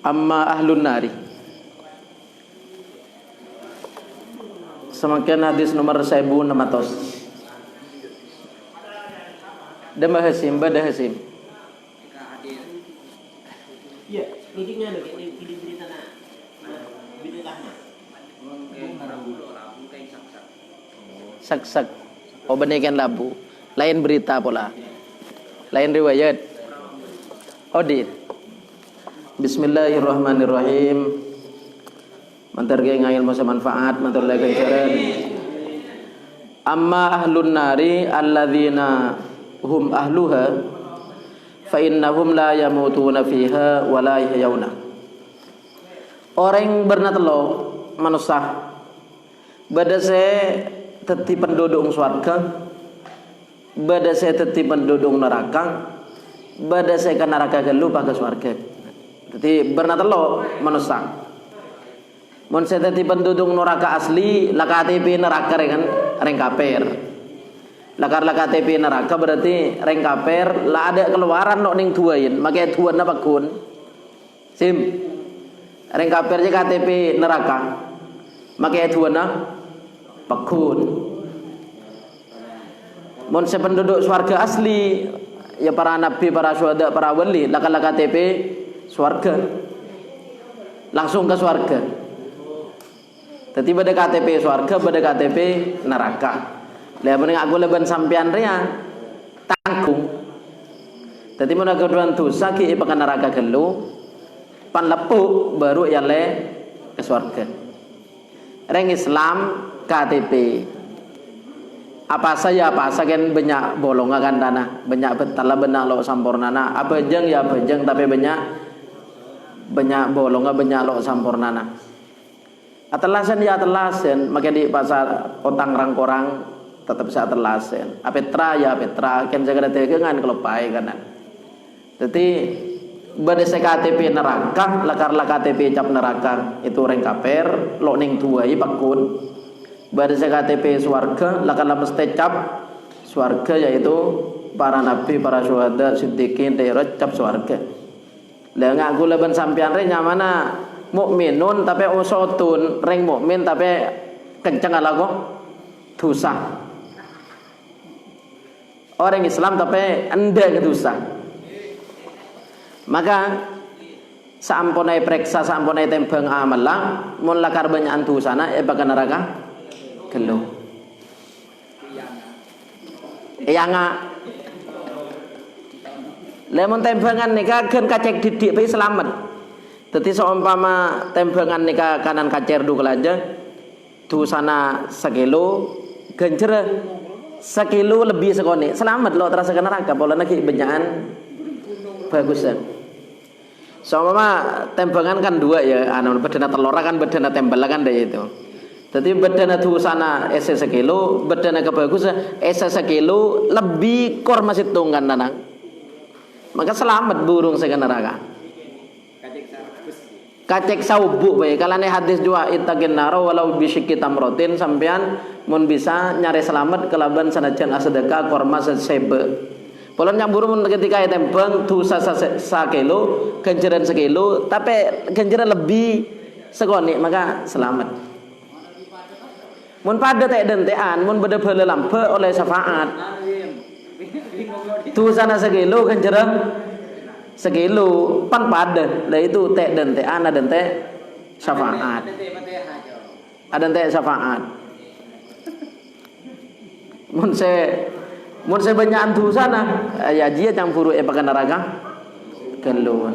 Amma ahlun nari. Semakin hadis nomor 1600. Dama Hasim, bada Hasim. Iya, ini berita na. Berita na. Sak-sak. Oh benikan labu. Lain berita pula. Lain riwayat. Odit. Bismillahirrahmanirrahim. Mantar ge ngail masa manfaat, mantar lagi jaran. Amma ahlun nari alladzina hum ahluha fa innahum la yamutuna fiha wa la yahyawna. Orang bernatelo manusia badase teti penduduk swarga, badase teti penduduk neraka, badase ka neraka gelu pakai swarga. Jadi bernatelo manusia. Mun teti penduduk neraka asli lakatipi neraka kan reng kafir. Lakar KTP neraka berarti reng kafir lah ada keluaran nok ning duain make duan apa kun sim reng kafir je KTP neraka make duan pakun mun sependuduk swarga asli ya para nabi para syuhada para wali lakar KTP swarga langsung ke swarga. Dadi bade KTP swarga bade KTP neraka. Lah mending aku leban sampean ria tanggung. Dadi mun keduan dosa ki pakan neraka gelu pan lepuk baru ya le ke surga. Reng Islam KTP. Apa saja kan banyak bolongan kan tanah, banyak betala benak lo sampurnana. Apa jeng ya bejeng tapi banyak bolongan banyak lo sampurnana. Atelasan ya atelasan, maka di pasar otang rangkorang tetap saya telasen. Petra ya Petra, kan jaga dagangan kalau pai kanan. Jadi bade KTP neraka, lakar KTP cap neraka itu reng kafir, lo ning tuai pakun. Bade KTP swarga, lakar mesti cap swarga yaitu para nabi, para syuhada, siddiqin, daerah cap swarga. Lah ngaku leban sampean re nyamana mukminun tapi usotun, reng mukmin tapi kenceng ala kok dosa. Orang Islam tapi anda dosa. Maka sampunai preksa sampunai tembang amalah mun lakar banyak dosana bakal neraka gelo. Yanga lemon tembangan nikah gen kacek didik pe selamat. Dadi seumpama tembangan nikah kanan kacer dukul aja dosana 1 kilo genjere 1 kilo lebih sekone selamat lo terasa ke neraka pola lagi benyakan bagusan. Seumpama tembangan kan 2 ya anu bedana telora kan bedana tembel kan deh itu. Jadi bedana dosana ese 1 kilo bedana kebagusan ese 1 kilo lebih kor masih tunggan nanang. Maka selamat burung ke neraka. Kacek saubuk bae kalane hadis dua ittaqin naro walau bisyikki tamrotin sampean mun bisa nyari selamat kelaban sanajan sedekah korma sesebe. Polon nyambur mun ketika tembang dosa 1 kilo ganjaran 1 kilo tapi ganjaran lebih sekoni maka selamat. Mun pada tek dentean mun beda bala lampe oleh syafaat. Dosa 1 kilo ganjaran 1 kilo pan pada lah itu tek dan tek ana dan tek syafaat ada tek syafaat mun se banyak dosa na ya dia campur pakai neraka keluar.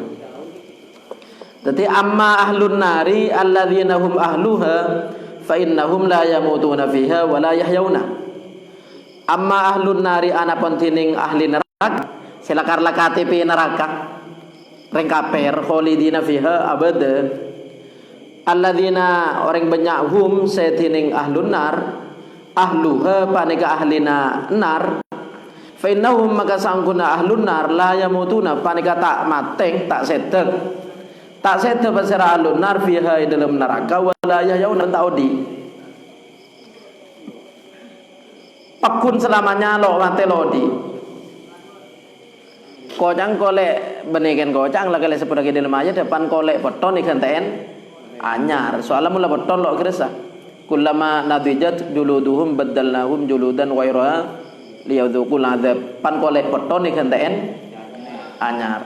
Jadi amma ahlun nari alladzina hum ahluha fa innahum la yamutuna fiha wa la yahyawna. Amma ahlun nari ana pontining ahli neraka silakarlah KTP neraka reng kafir kholidina fiha abada alladzina orang banyak hum setining ahlun nar ahluha panika ahlina nar fa innahum maka sangkuna ahlun nar la yamutuna panika tak mateng tak sedek pasara ahlun nar fiha dalam neraka wala yayauna taudi pakun selamanya lo mate lodi. Kojang kole benikan kocang lah kali sepeda ke dalam aja depan kolek beton ikan ten anyar soalnya mula beton lo kerasa kullama nadijat juluduhum badalnahum juludan ghairaha liyadzuqul adzab pan kolek beton ikan ten anyar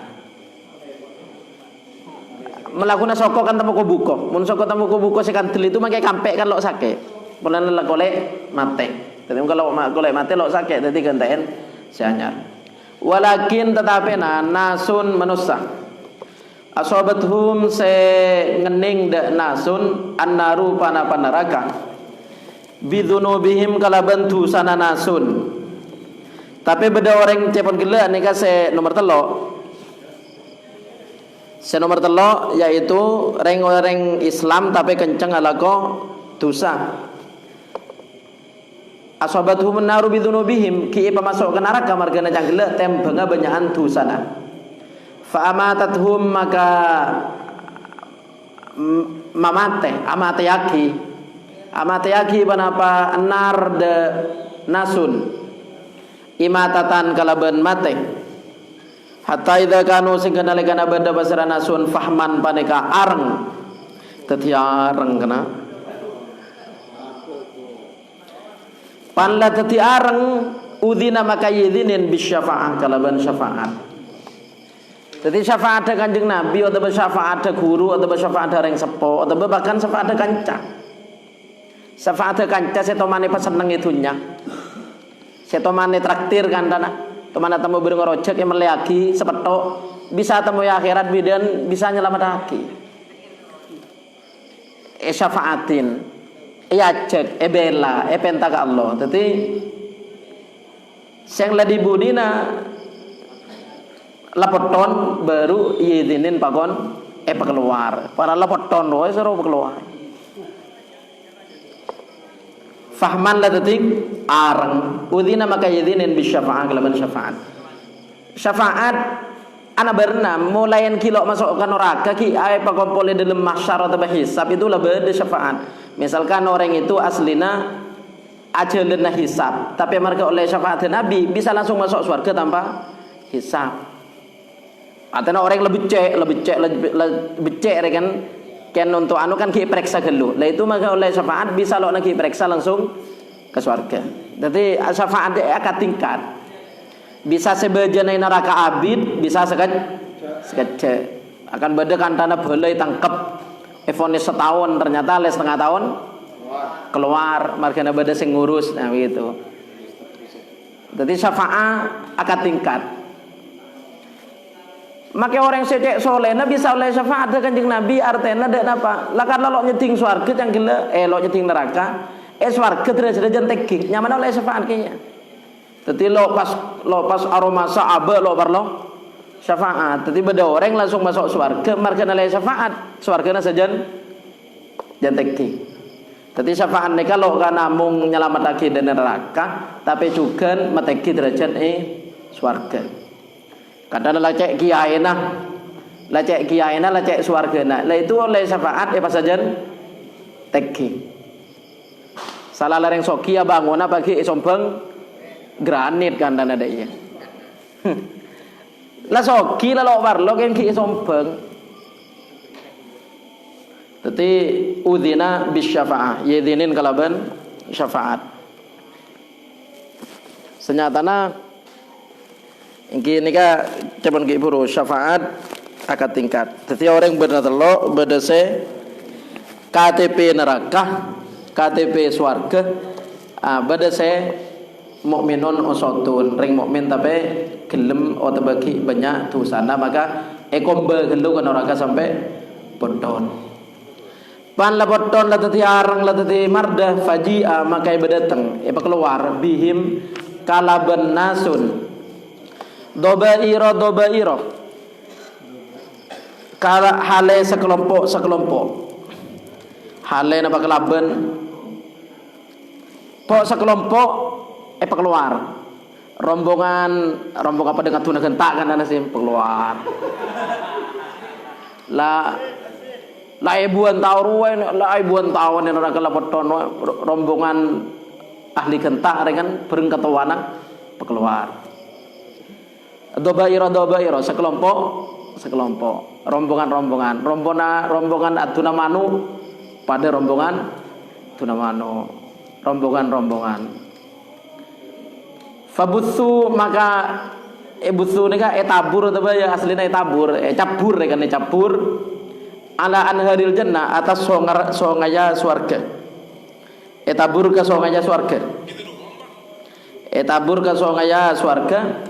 melakukan soko kan tamu buko mun soko tamu buko si kantil itu makai kampek kan lo sakit bulan lah kolek mate jadi kalau kolek mate lo sakit jadi gantain si anyar walakin tetapi nasun manusia asobathum se ngening de nasun annaru pana neraka bidunubihim kalaban dosana nasun tapi beda orang cepon gila nika se nomor telo yaitu orang Islam tapi kenceng alako dosa asobathum annaru bidunubihim ki pamasuk ke neraka margana canggela tembanga banyakan dosana fa amatathum maka amate yaki panapa anar de nasun imatatan kalaban mate hatta idza kanu sing nalika bada basara nasun fahman paneka areng tetiareng kena panla teti areng udina maka yidinin bisyafa'ah kalaban syafaat. Jadi syafaat ada kanjeng Nabi atau syafaat ada guru atau syafaat ada orang sepo atau bahkan syafaat ada kanca. Syafaat ada kanca setomane pas seneng itunya. Setomane traktir kandana. Tomane temu bareng rojek yang meleaki sepetok bisa temu ya akhirat bidan bisa nyelamat haki. Syafaatin cek bela penta ka Allah jadi yang ladi budina lapoton baru yidinin pakon keluar para lapoton roe seru keluar fahman la detik areng udina maka yidinin bisyafaat kelaban syafaat ana bernam mulayan kilo masuk ke neraka ki ay pakompole dalam mahsyar atau hisab itulah beda syafaat. Misalkan orang itu aslina ajalna hisab, tapi mereka oleh syafaat Nabi bisa langsung masuk surga tanpa hisab. Atau orang lebih cek kan untuk anu kan ki periksa dulu. Lah itu maka oleh syafaat bisa lo lagi periksa langsung ke surga. Jadi syafaat akan tingkat. Bisa sebagian neraka abid, bisa sekecek. Akan beda kan tanah boleh tangkap evonis setahun ternyata les setengah tahun keluar margana beda sing ngurus nah begitu. Jadi syafaat akan tingkat. Maka orang secek solehna bisa oleh syafaat kanjeng Nabi artena dek apa? Lah karena lo nyeting swarga yang gila lo nyeting neraka swarga derajat tinggi nyaman oleh syafaat kayaknya. Jadi lo pas aroma sa'aba lo parlo syafaat. Jadi beda orang langsung masuk surga margana oleh syafaat. Surgana sajan janteki. Jadi syafaat nika lo kana mung nyelamatake dari neraka tapi juga mateki derajat surga. Kadang lacek kiyaina, lacek surgana. Lah itu oleh syafaat pas sajan teki. Salah lareng sokia bangun bagi sombong granit kan dan ada iya. Lah soki lah lo warlo kan ki sombong. Jadi udina bisyafaah, yidinin kalaban syafaat. Senyatana iki nika cepon ki buru syafaat akan tingkat. Jadi orang benar telo bedese KTP neraka, KTP swarga, bedese mukminun usotun ring mukmin tapi gelem atau bagi banyak dosana maka ekombe gelu kan neraka sampai bodon. Pan la bodon la tati arang la tati mardah fajia maka bedateng keluar bihim kalaban nasun dobairo kala hale sekelompok hale napa kelaban pok sekelompok keluar rombongan apa dengan tuna gentak kan ana sih keluar la ibuan tahun yang orang kelapoton rombongan ahli gentak dengan bereng ketuanan keluar Dobairo sekelompok rombongan Aduna Manu pada rombongan Tunamano, rombongan. Fabutsu maka butsu ni ka etabur atau ya aslina etabur, cabur kan cabur ala anharil jannah atas songaya swarga. Etabur ke songaya swarga. Etabur ke songaya swarga.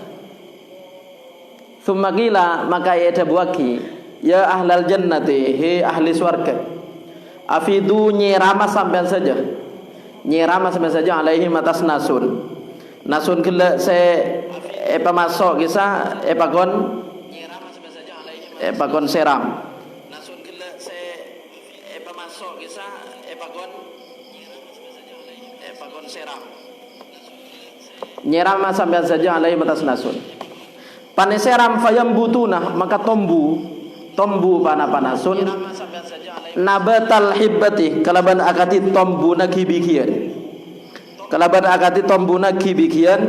Sumagila maka edabuaki ya ahlal jannati he ahli swarga. Afidu nyirama sampai saja alaihi matas nasun kila se masuk kisah epagon seram nasun kila se masuk kisah epagon seram nyirama sampai saja alaihi matas nasun paneseram fayam butuna maka tombu panasun nabatal hibbati kalaban akati tombuna kibikian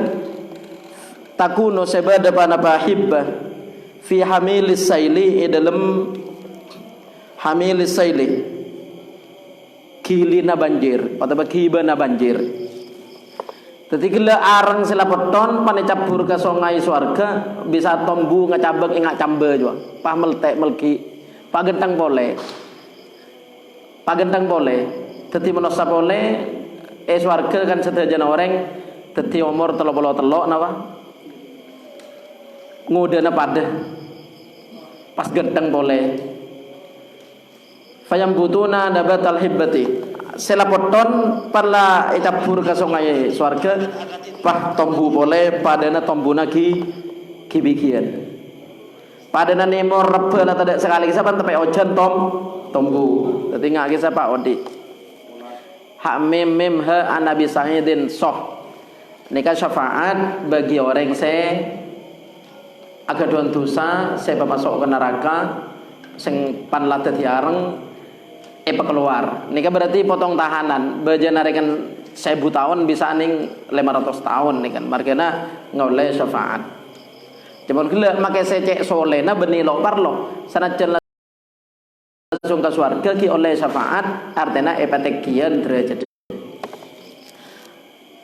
takuno sebada panapa hibba fi hamilis saili dalam hamilis saili kilina banjir atau kibana banjir. Ketika arang selapoton panecapur ke songai swarga bisa tombu ngacabek ingat cambe juga pah meltek melki pagentang boleh teti menosa boleh swarga kan sedajan orang teti umur telok napa ngudana pada pas genteng boleh fayam butuna nabatal hibbati selapoton pala icapur ke sungai swarga pah tombu boleh padana tombuna kibikian padana nemo rebe lah tidak sekali kisah sampai ojan tombu tadi ngak kisah Pak Odi hak mim ha anabi sa'idin soh nikah syafaat bagi orang agak doan dosa saya masuk ke neraka sing pan latih yareng keluar nikah berarti potong tahanan bejenarikan 1000 tahun bisa ning 500 tahun nih kan markena ngoleh syafaat cuman gila makai secek solena benih lo parlo sanajan langsung ke swarga ki oleh syafaat artinya epatekian derajat.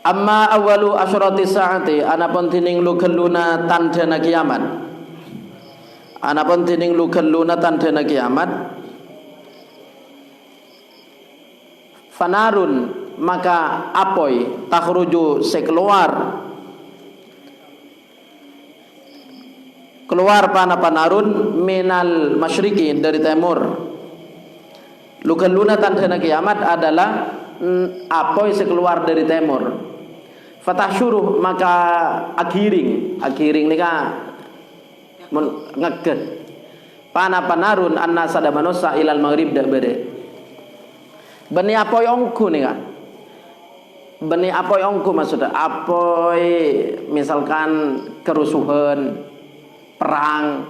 Amma awalu asyrati saati anapun tining lu geluna tandana kiamat. Anapun tining lu geluna tandana kiamat. Fanarun maka apoi takhruju sekeluar panarun minal masyriqi dari timur. Lu geluna tandana kiamat adalah apoi sekeluar dari timur. Fatah syuruh maka akiring ini kan ngeget panarun anna sadamanusa ilal maghrib dak bere bani apoi ongku nih kan bani apoi ongku maksudnya apoi misalkan kerusuhan perang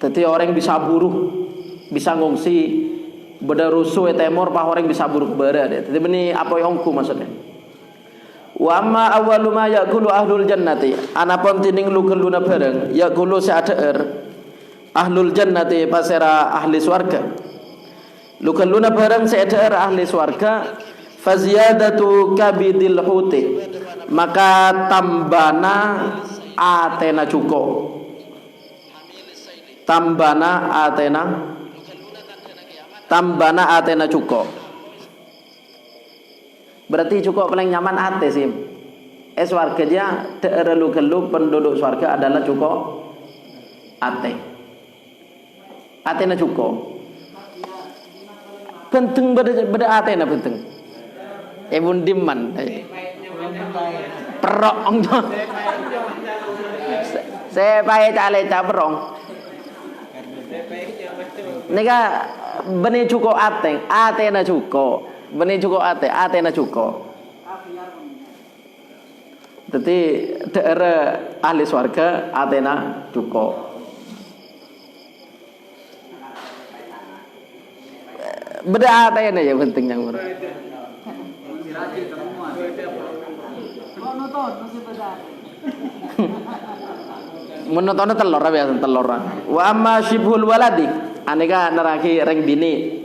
jadi orang bisa buruh bisa ngungsi beda rusuh temor pah orang bisa buruh bere jadi bani apoi ongku maksudnya. Wa amma awwalu ma yaqulu ahlul jannati anapun tining lu keluna bareng yaqulu sa'ader ahlul jannati pasera ahli swarga lu keluna bareng sa'ader ahli swarga faziyadatu kabidil huti maka tambana atena cuko tambana atena cuko berarti cukup paling nyaman ate sih. Swarga dia daerah lu penduduk swarga adalah cukup ate. Ate na cukup. Penting beda ate na penting. Ebun diman. Perok ongjo. Saya pakai cale cabrong. Nika beni cukup ate na cukup. Benih cukup ate na cukup. Jadi daerah ahli swarga ate na cukup. Beda ate na ya penting yang murah. Menontonnya telur biasa telur. Wa amma syibhul waladi, aneka neraki reng bini.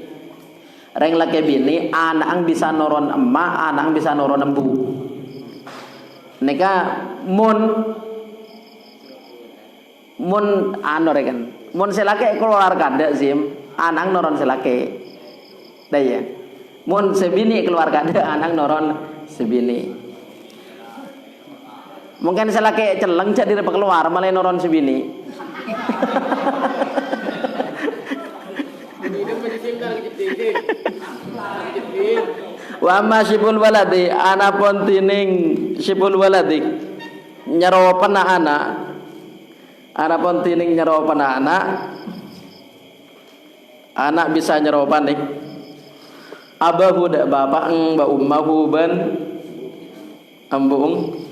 Reng laki bini anak ang bisa noron emak, anak ang bisa noron embu. Neka mun anu rekan. Mun selake keluar kada sim, anak noron selake. Daya. Mun sebini keluar kada anak noron sebini. Mungkin selake celeng jadi keluar malah noron sebini. Wa amma syibul waladi anapun tining syibul waladi nyeropan anak anapun tining nyeropan anak bisa nyeropan nih abahu dak bapak eng ba ummahu ban ambung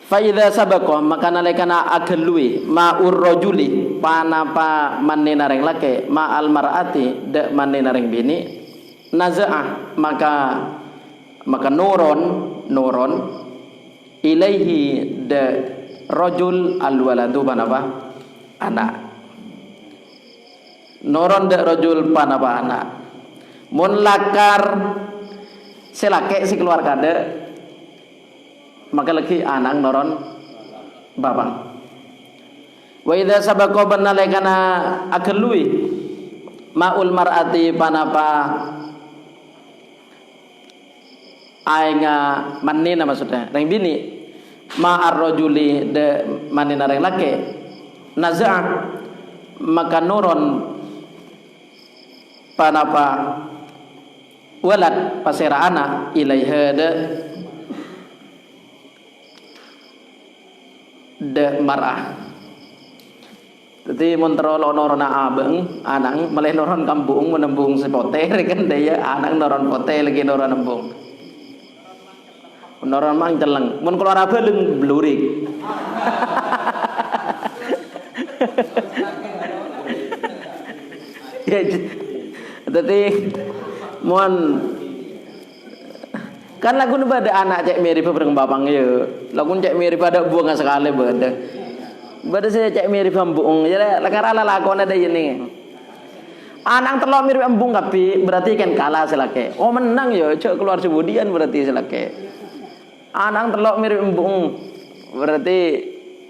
fa idza sabaqa maka nalekana agelui ma'ur rajuli panapa manena reng lake ma'al mar'ati dak manena reng bini naza'ah maka nuron ilaihi da rajul al waladu panapa anak nuron da rajul panapa anak mun lakar selake si keluar kada maka lagi anak noron babang. Wa idza sabaqa banalekana agelui maul mar'ati panapa ainga manina maksudnya reng bini ma'ar rajuli de manina reng laki naz'a maka nuron panapa walad pasera anak ilaiha de marah. Jadi montro noron abeng anang malih noron kampung menembung sepote kan daya anak noron pote lagi noron nembung. Noron mang celeng mun keluar apa leng blurik. Ya jadi mon kan lagu nu pada anak cek mirip bareng bapang ye. Lagu cek mirip pada buang sekali bada. Bada saya cek mirip embung. Jadi lakar ala lakon ada ini. Anak telok mirip embung tapi berarti kan kalah selake. Oh menang ya cek keluar sebudian berarti selake. Anak telok mirip embung berarti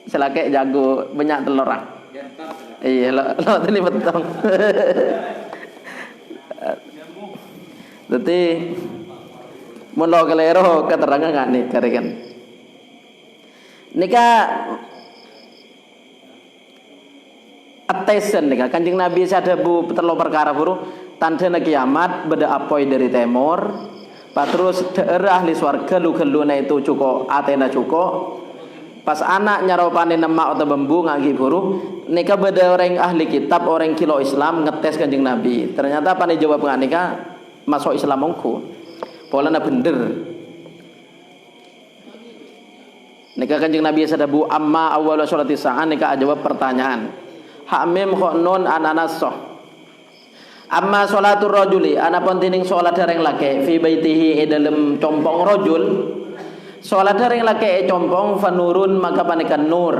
selake jago banyak telur orang. Iya lo tadi betul. Jadi mun lo kelero keterangan enggak nih karikan. Nika atesen nika Kanjeng Nabi sadabu telo perkara buru tandana kiamat beda apoi dari timur. Patrus daerah ahli swarga lu-geluna itu cukup atena cukup. Pas anak nyaropane nemak atau bambu ngagi buru nika beda orang ahli kitab orang kilo Islam ngetes Kanjeng Nabi. Ternyata pane jawab enggak nika masuk Islam mongko. Polana bener. Nika Kanjeng Nabi sadabu amma awal sholati sa'an nika jawab pertanyaan. Ha mim kha nun ananas soh. Amma sholatur rajuli anapun tining salat dereng lake fi baitihi dalam compong rajul. Salat dereng lake compong fanurun maka panikan nur.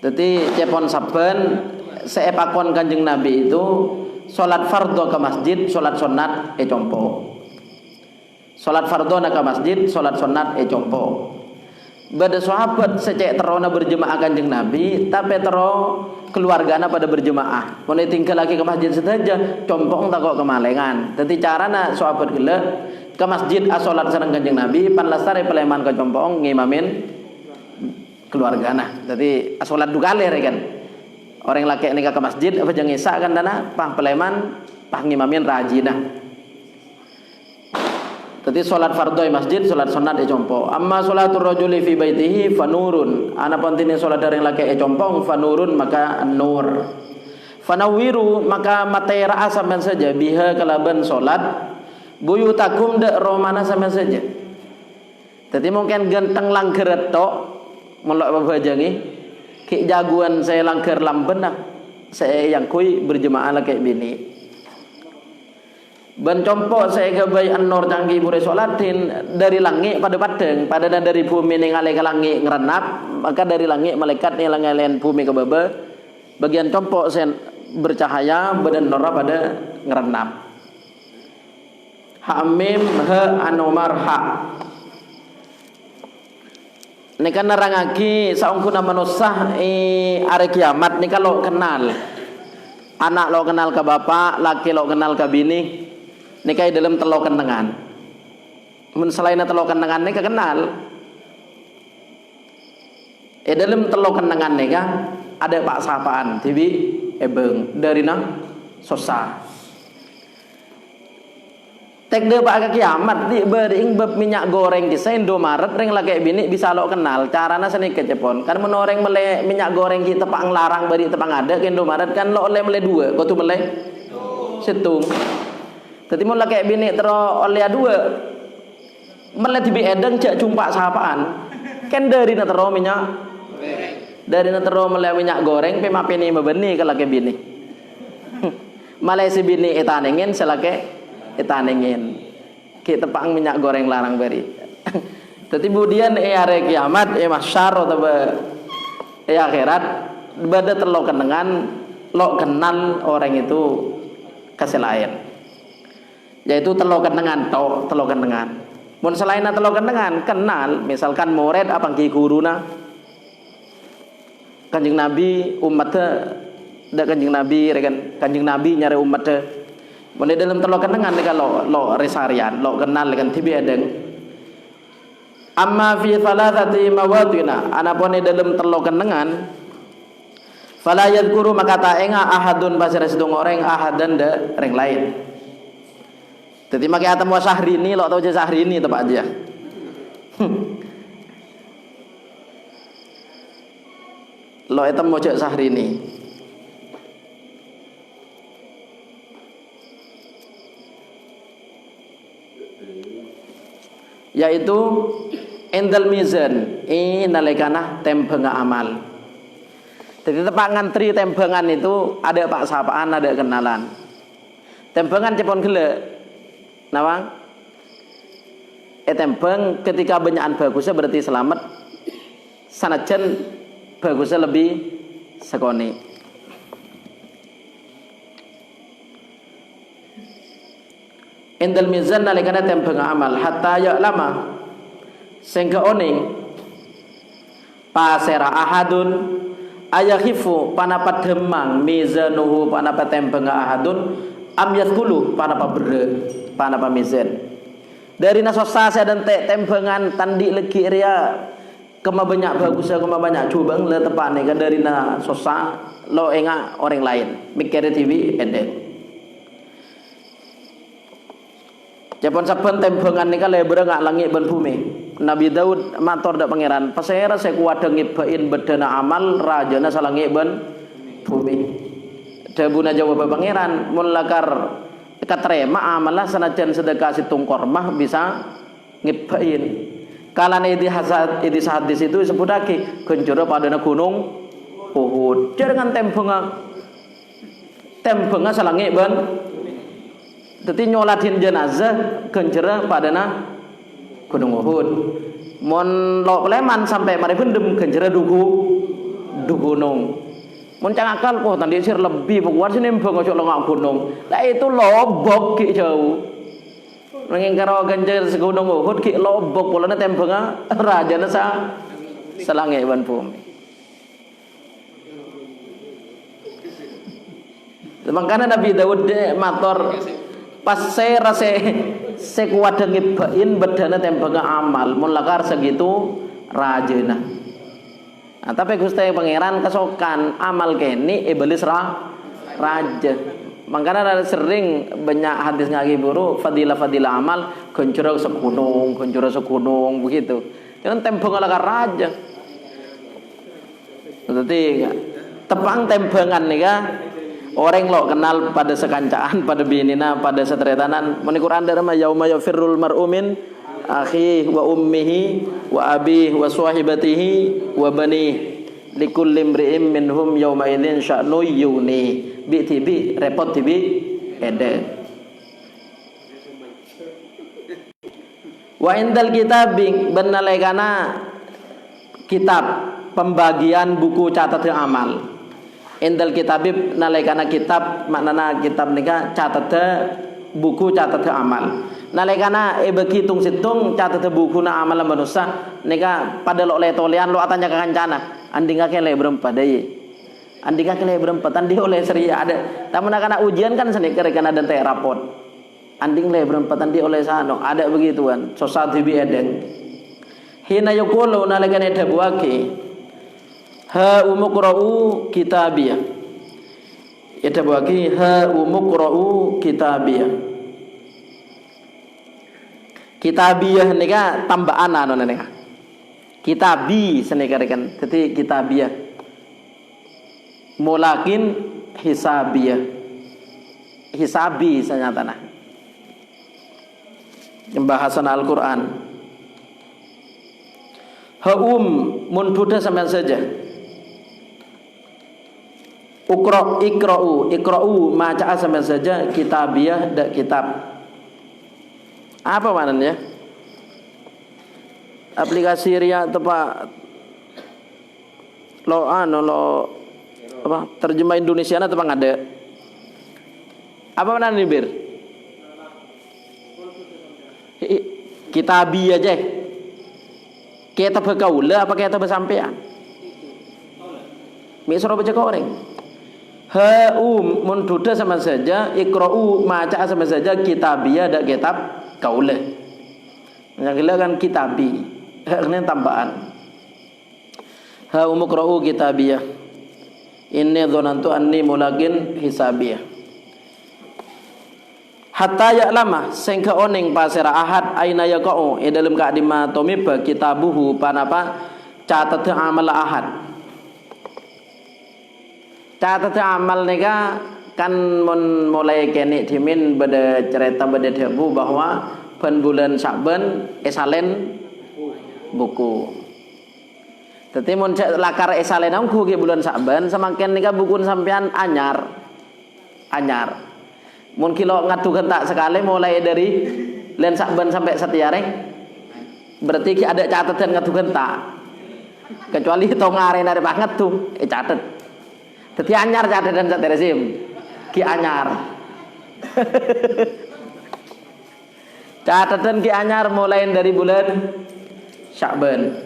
Dadi cepon saben seepakon Kanjeng Nabi itu salat fardhu ke masjid, salat sunat compong. Salat fardhu ke masjid, salat sunat compo. Bada sahabat secek terona berjemaah Kanjeng Nabi, tapi tero keluargana pada berjemaah. Mun tinggal lagi ke masjid saja, compong tak kok kemalengan. Dadi carana sahabat gele ke masjid salat sareng Kanjeng Nabi, pan lastare peleman ke compong ngimamin keluargana. Dadi salat dua kali kan. Orang laki nikah ke masjid apa jang isa kan dana pah peleman pah ngimamin rajinah. Jadi salat fardhu masjid, salat sunat compo. Amma salatur rajuli fi baitihi fanurun. Ana pantine salat dereng laki compong fanurun maka nur. Fanawiru maka matera sampean saja biha kalaban salat buyutakum dak romana sampean saja. Jadi mungkin genteng langger tok melok babajangi ki jagoan saya langger lamben nah. saya yang kui berjemaah lah kayak bini. Ben compok saya gabai an-nur canggih bure solatin dari langit pada padang, pada dari bumi ningali ke langit ngerenap, maka dari langit malaikat ningali bumi ke baba. Bagian compok saya bercahaya, badan nur pada ngerenap. Hamim ha anomar ha. Ini kan nerangaki saungkuna manusah hari kiamat nih kalau kenal anak lo kenal ke bapak, laki lo kenal ke bini. Nikai dalam telo kenangan. Men selain telo kenangan nika kenal. Dalam telo kenangan nika ada pak sapaan tibi ebeng dari nang sosa. Tek de pak kiamat di bering beb minyak goreng kisah Indomaret reng lagi bini bisa lo kenal carana sedikit cepon kan menoreng mele minyak goreng kita pak ngelarang beri tepang ada ke Indomaret kan lo oleh mele dua kau tu mele setung. Tadi mau lagi bini tero oleh dua, malah tibi edeng cak jumpa sapaan, kan dari natero minyak, dari natero malah minyak goreng, pema peni membeni kalau lagi bini, malah si bini etanengin selake etanengin, kita pang minyak goreng larang beri. Tadi kemudian hari kiamat, masyar atau akhirat, bada terlo kenangan, lo kenal orang itu kasih lain. Yaitu telokan dengan telokan dengan. Mun selain telokan dengan kenal, misalkan murid apa ki guruna. Kanjeng Nabi umatnya da Kanjeng Nabi rekan Kanjeng Nabi nyari umatnya. Mun dalam telokan dengan kalau lo resarian, lo kenal dengan tibi edeng. Amma fi thalathati mawadina, anapun dalam telokan dengan fala yadhkuru maka ta enga ahadun pasir sedung orang ahadan da reng lain. Jadi makai atam wa Syahrini, lo tau je Syahrini tepat aja. Lo etam mau cek Syahrini. Yaitu endal mizan, nalekana tembenga amal. Jadi tepak ngantri tembengan itu ada pak sapaan, ada kenalan. Tembengan cepon gele. Nawang tembeng ketika banyakan bagusnya berarti selamat sanajan bagusnya lebih sekoni. Indal mizan nalikana tembeng amal hatta ya lama sehingga oning pasera ahadun ayakhifu panapa demang mizanuhu panapa tembeng ahadun am yathkulu panapa bere panapa mizan dari nasosa saya dan tembengan tandi legi ria kema banyak bagusnya kema banyak cubang le tepat nih kan dari nasosa lo enga orang lain mikir TV edek Japon saben tembengan nih kan lebar ngak langit ben bumi Nabi Daud matur dak pangeran pasera saya kuat ngibain bedana amal rajana salangit ben bumi dabuna jawab pangeran mulakar katrema amalah sanajan sedekah situng kormah bisa ngibain kalane di hadis itu disebutake genjero padana gunung Uhud jangan tembenga salangit ben dadi nyolatin jenazah genjero padana gunung Uhud mon lo leman sampai mari bendem genjero dugu gunung Moncang akal kok tadi sir lebih bukuan sini mbok ojo lengak gunung. Lah itu lobok ki jauh. Nanging karo ganjar segunung Uhud ki lobok polane tembenga rajane salange wan bumi. Makanya Nabi Daud matur pas saya kuat ngibain bedana tembenga amal mun lakar segitu rajana. Nah, tapi Gusti Pangeran kesokan amal kene iblis raja. Makanya ada sering banyak hadis ngaji buru fadilah amal goncoro segunung begitu. Jangan tembang ala raja. Berarti tepang tembangan nih kan orang lo kenal pada sekancaan pada binina pada setretanan mun Quran dara yauma yafirrul mar'u min akhi wa ummihi wa abihi wa swahibatihi wa bani likulli imri'im minhum yawma idzin sya'nu yuni bi tibi repot tibi ede. Wa indal kitabing benalaikana kitab pembagian buku catatan amal. Indal kitabib nalaikana kitab maknana kitab nika catatan buku catatan amal. Nalaikana bagi tung situng catatan buku na amal manusia nika pada lo le tolean lo atanya kancana andinga kele berempat dai. Andinga kele berempat andi oleh seri ada. Tamun kana ujian kan senikar kana dan teh rapot. Anding le berempat andi oleh sano ada begituan sosati bi edeng. Hina yaqulu nalaikana dabuake ha umqra'u kitabiyah. Ya dabuake ha umqra'u kitabiyah. Kitabiyah nika tambahan anu nika. Kitabi senekarikan dadi kitabiyah. Mulakin hisabiyah. Hisabi sanyatana. Pembahasan Al-Qur'an. Haum mun buddha sampean saja. Iqra'u maca sampean saja kitabiyah dak kitab. Apa maknanya? Aplikasi ria tepa lo apa terjemah Indonesia na tepa ngade. Apa maknanya bir? Kitabi aja. Kita berkaula apa kita bersampean? Misro baca koreng. Mun duda sama saja, iqra'u maca sama saja kitabiyah dak kitab kaula. Yang kan kitabi. Ini tambahan. Umqra'u kitabiyah. Inni dzanantu anni mulakin hisabiyah. Hatta ya'lama sehingga oning pasera ahad aina yaqa'u dalam kadima tomiba kitabuhu panapa catat amal ahad. Catat amal nika kan mulai kene dimin pada cerita pada debu bahwa pen bulan Sa'ban esalen buku. Dadi mun lakar esalen angku ke bulan Sa'ban semakin nika buku sampean anyar. Mun kilo ngadu tak sekali mulai dari len Sa'ban sampai setiareng berarti ada catatan ngadu tak. Kecuali tongare nare banget tuh catet. Dadi anyar catatan sak resim. Ki anyar. Catatan ki anyar mulai dari bulan Sya'ban.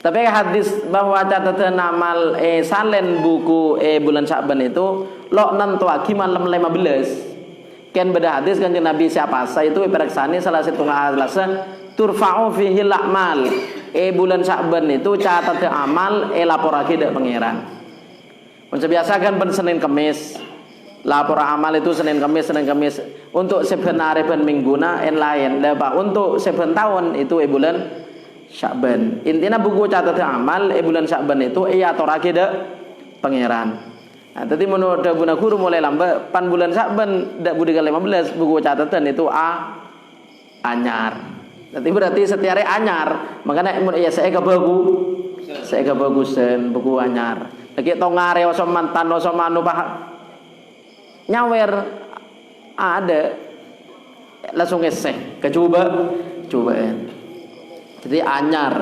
Tapi hadis bahwa catatan amal salen buku bulan Sya'ban itu lo nantuaki malam 15. Ken beda hadis kanjeng Nabi siapa sa itu peraksani salah satu ngahlasa turfa'u fihi al-a'mal. Bulan Sya'ban itu catatan amal laporake dak pangeran. Mun biasa kan ben Senin Kamis. Lapor amal itu Senin Kamis. Untuk sebenarnya ben mingguna lain. Pak untuk seben tahun itu bulan Sya'ban. Intinya buku catatan amal bulan Sya'ban itu atorake dak pangeran. Nah, tadi menurut Buna Guru mulai lambat pan bulan Sya'ban dak budi 15 buku catatan itu anyar. Nanti berarti setiap hari anyar. Makanya ya saya kebagusan buku anyar. Lagi tongare oso mantan oso manu nyawer ada langsung eseh cobaan. Jadi anyar.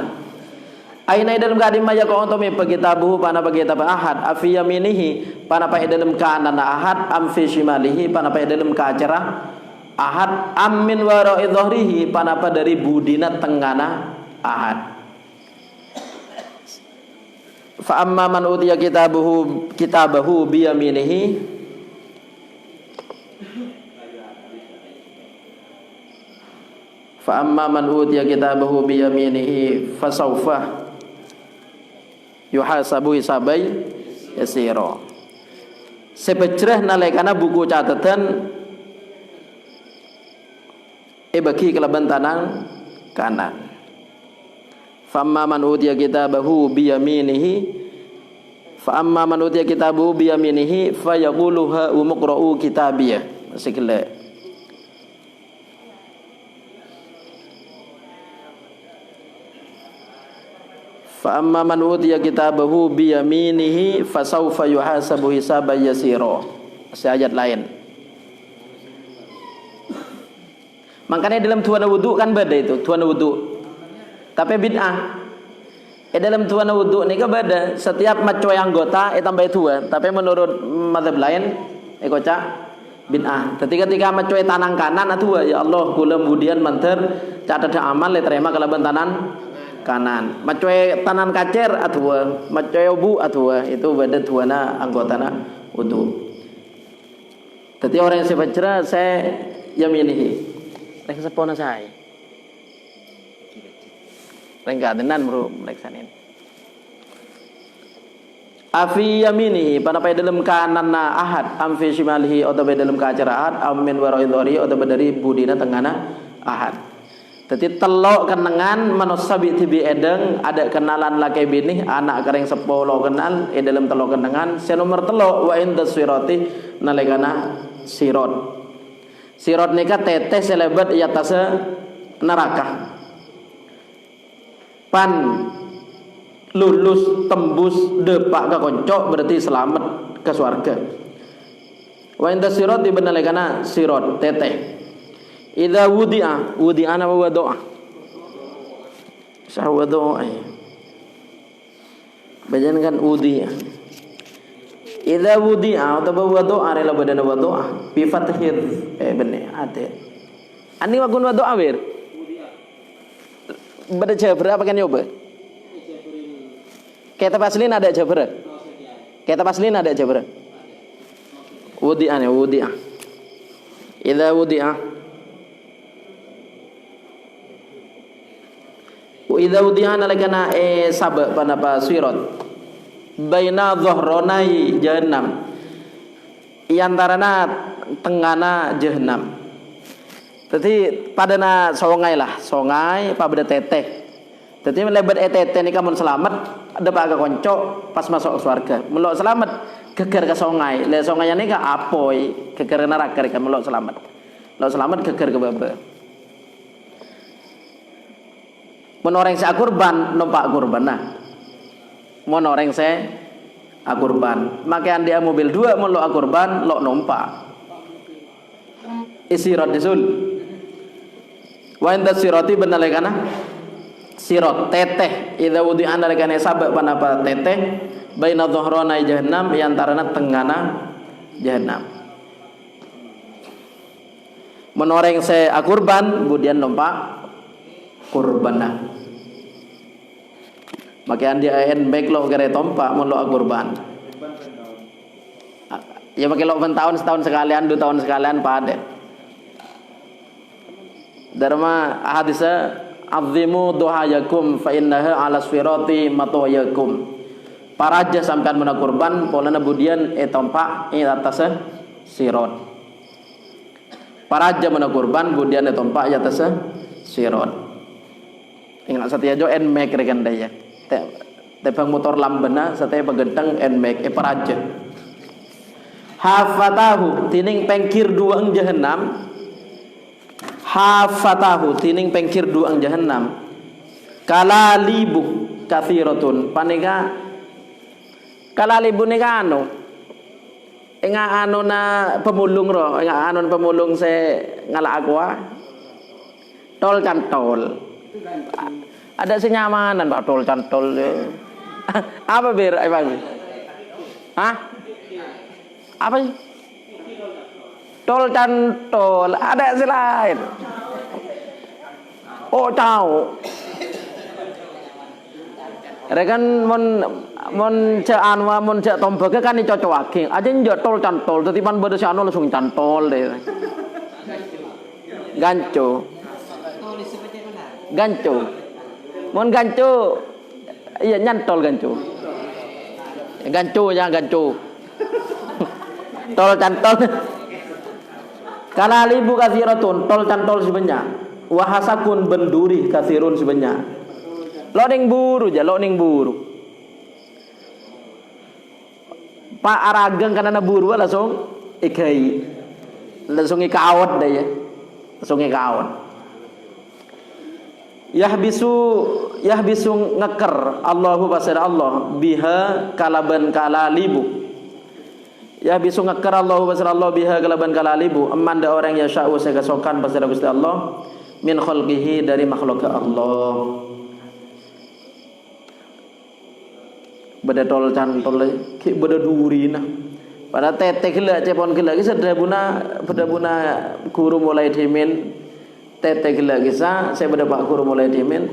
Aina dalam kadim maya ko ontome pagitabu pana pagitaba ahad afi yaminihi pana pa dalam kanan ahad am fi shimalihi pana pa dalam kacerah ahad am min wara'i dhahrihi pana pa dari budina tengana ahad. Fa amma man utiya kitabahu bi yaminihi fa amma man utiya kitabahu bi yaminihi fasawfa yuhasabu hisabai yasira. Sebejreh nalekana buku catatan bagi keleban tanang kanan. Famma man utiya kitabahu bi yaminihi fa amma man utiya kitabahu bi yaminihi fa yaqulu ha umqra'u kitabiyah. Masih kele. Fa amma man utiya kitabahu bi yaminihi fasawfa yuhasabu hisaban yasira. Ayat lain. Makanya dalam tuana wudu kan beda itu, tuana wudu. Tapi bid'ah. Dalam tuana wudu ni kan beda. Setiap macoy anggota tambah tua. Tapi menurut mazhab lain cak bid'ah. Ketika macoy tanang kanan atua ya Allah kula kemudian manter catat amal terima kalaban tanan kanan. Macoy tanan kacer atua, macoy bu atua itu beda tuana anggotana wudu. Tadi orang yang saya baca saya yaminihi. Rek sepona saya. Rengka tenan bro meleksanin. Afi yaminihi pada pai dalam kanan na ahad am fi shimalihi atau pai dalam kacara ahad am min wara'i dhari atau dari budina tengana ahad. Tadi telok kenangan manusabi tibi edeng ada kenalan laki bini anak kering sepolo kenal dalam telok kenangan se nomor telok wa inda sirati nalegana sirot. Sirot nika teteh selebat i atase neraka. Pan lulus tembus depak ke koncok berarti selamat ke surga. Wa inda sirot dibenalegana sirot teteh. Idza wudi'a nama wa doa. Sahwa doa. Bajan kan wudi'a. Idza wudi'a atau wa doa rela badana wa doa bi fathir bener ada. Ani wakun wa doa ber. Bada jabra apa kan nyoba? Kitab aslin ada jabra. Kitab aslin ada jabra. Wudi'a ya wudi'a. Idza wudi'a idza udihana lakana sabab panapa sirat baina dhahranai jahannam iantarana tengana jahannam. Jadi padana songai lah songai pada teteh. Jadi melebat teteh ni kamu selamat ada pak koncok pas masuk surga melok selamat geger ke songai le songainya ni ka apoi geger neraka kan melok selamat geger ke baba. Menoreng saya kurban numpak kurban nah menoreng saya kurban makanya dia mobil dua melok kurban lok numpak isirat disul wa inda sirati benalekana sirat teteh idza wudi'an dalekana sabab panapa teteh baina dhahrana jahannam yantarana tengana jahannam menoreng saya kurban kemudian numpak kurban makanya dia baik lo kere tompak mau lo kurban ya pakai lo setahun sekalian 2 tahun sekalian pada dharma hadisa azimu duhayakum fa innaha ala sirati matoyakum paraja samkan mena kurban polana budian tompak atas sirat paraja mena kurban budian tompak atas sirat. Ingat setia jo nmek rekan daya. Tebang motor lambena setia bagedang nmek paraja. Hafatahu tining pengkir dua ang jahannam. Hafatahu tining pengkir dua ang jahannam. Kalalibu kathiratun panika kalalibu nika anu. Inga anu na pemulung ro, inga anu pemulung se ngala aqua. Tol cantol. Ada senyamanan Pak tol cantol. Apa bir? Hah? Apa sih? Tol cantol. Ada selain. Oh tahu. Rekan mon cek anwa mon cek tombake kan dicocokake. Aja njok tol cantol. Tetipan beda si anu langsung cantol deh. Ganco. Ganco. Mon ganco. Iya nyantol ganco. Ganco ya ganco. Tol cantol. Kalalibu kathiratun tol cantol sebenarnya. Wahasakun benduri kathirun sebenarnya. Lo ning buru aja, lo ning buru. Pak Arageng karena buru langsung ikai. Langsung ikawat deh ya. Langsung ikawat. yahbisu ngeker Allahu pasir Allah biha kalaban kalalibu. Yahbisu ngeker Allahu pasir Allah biha kalaban kalalibu amanda orang yasha'u segasokan pasir Gusti Allah min khalqihi dari makhluk Allah. Beda tol cantol ki beda durina. Pada tete gila cepon gila kisah beda guru mulai dimin tete gila kisah saya pada pak guru mulai dimin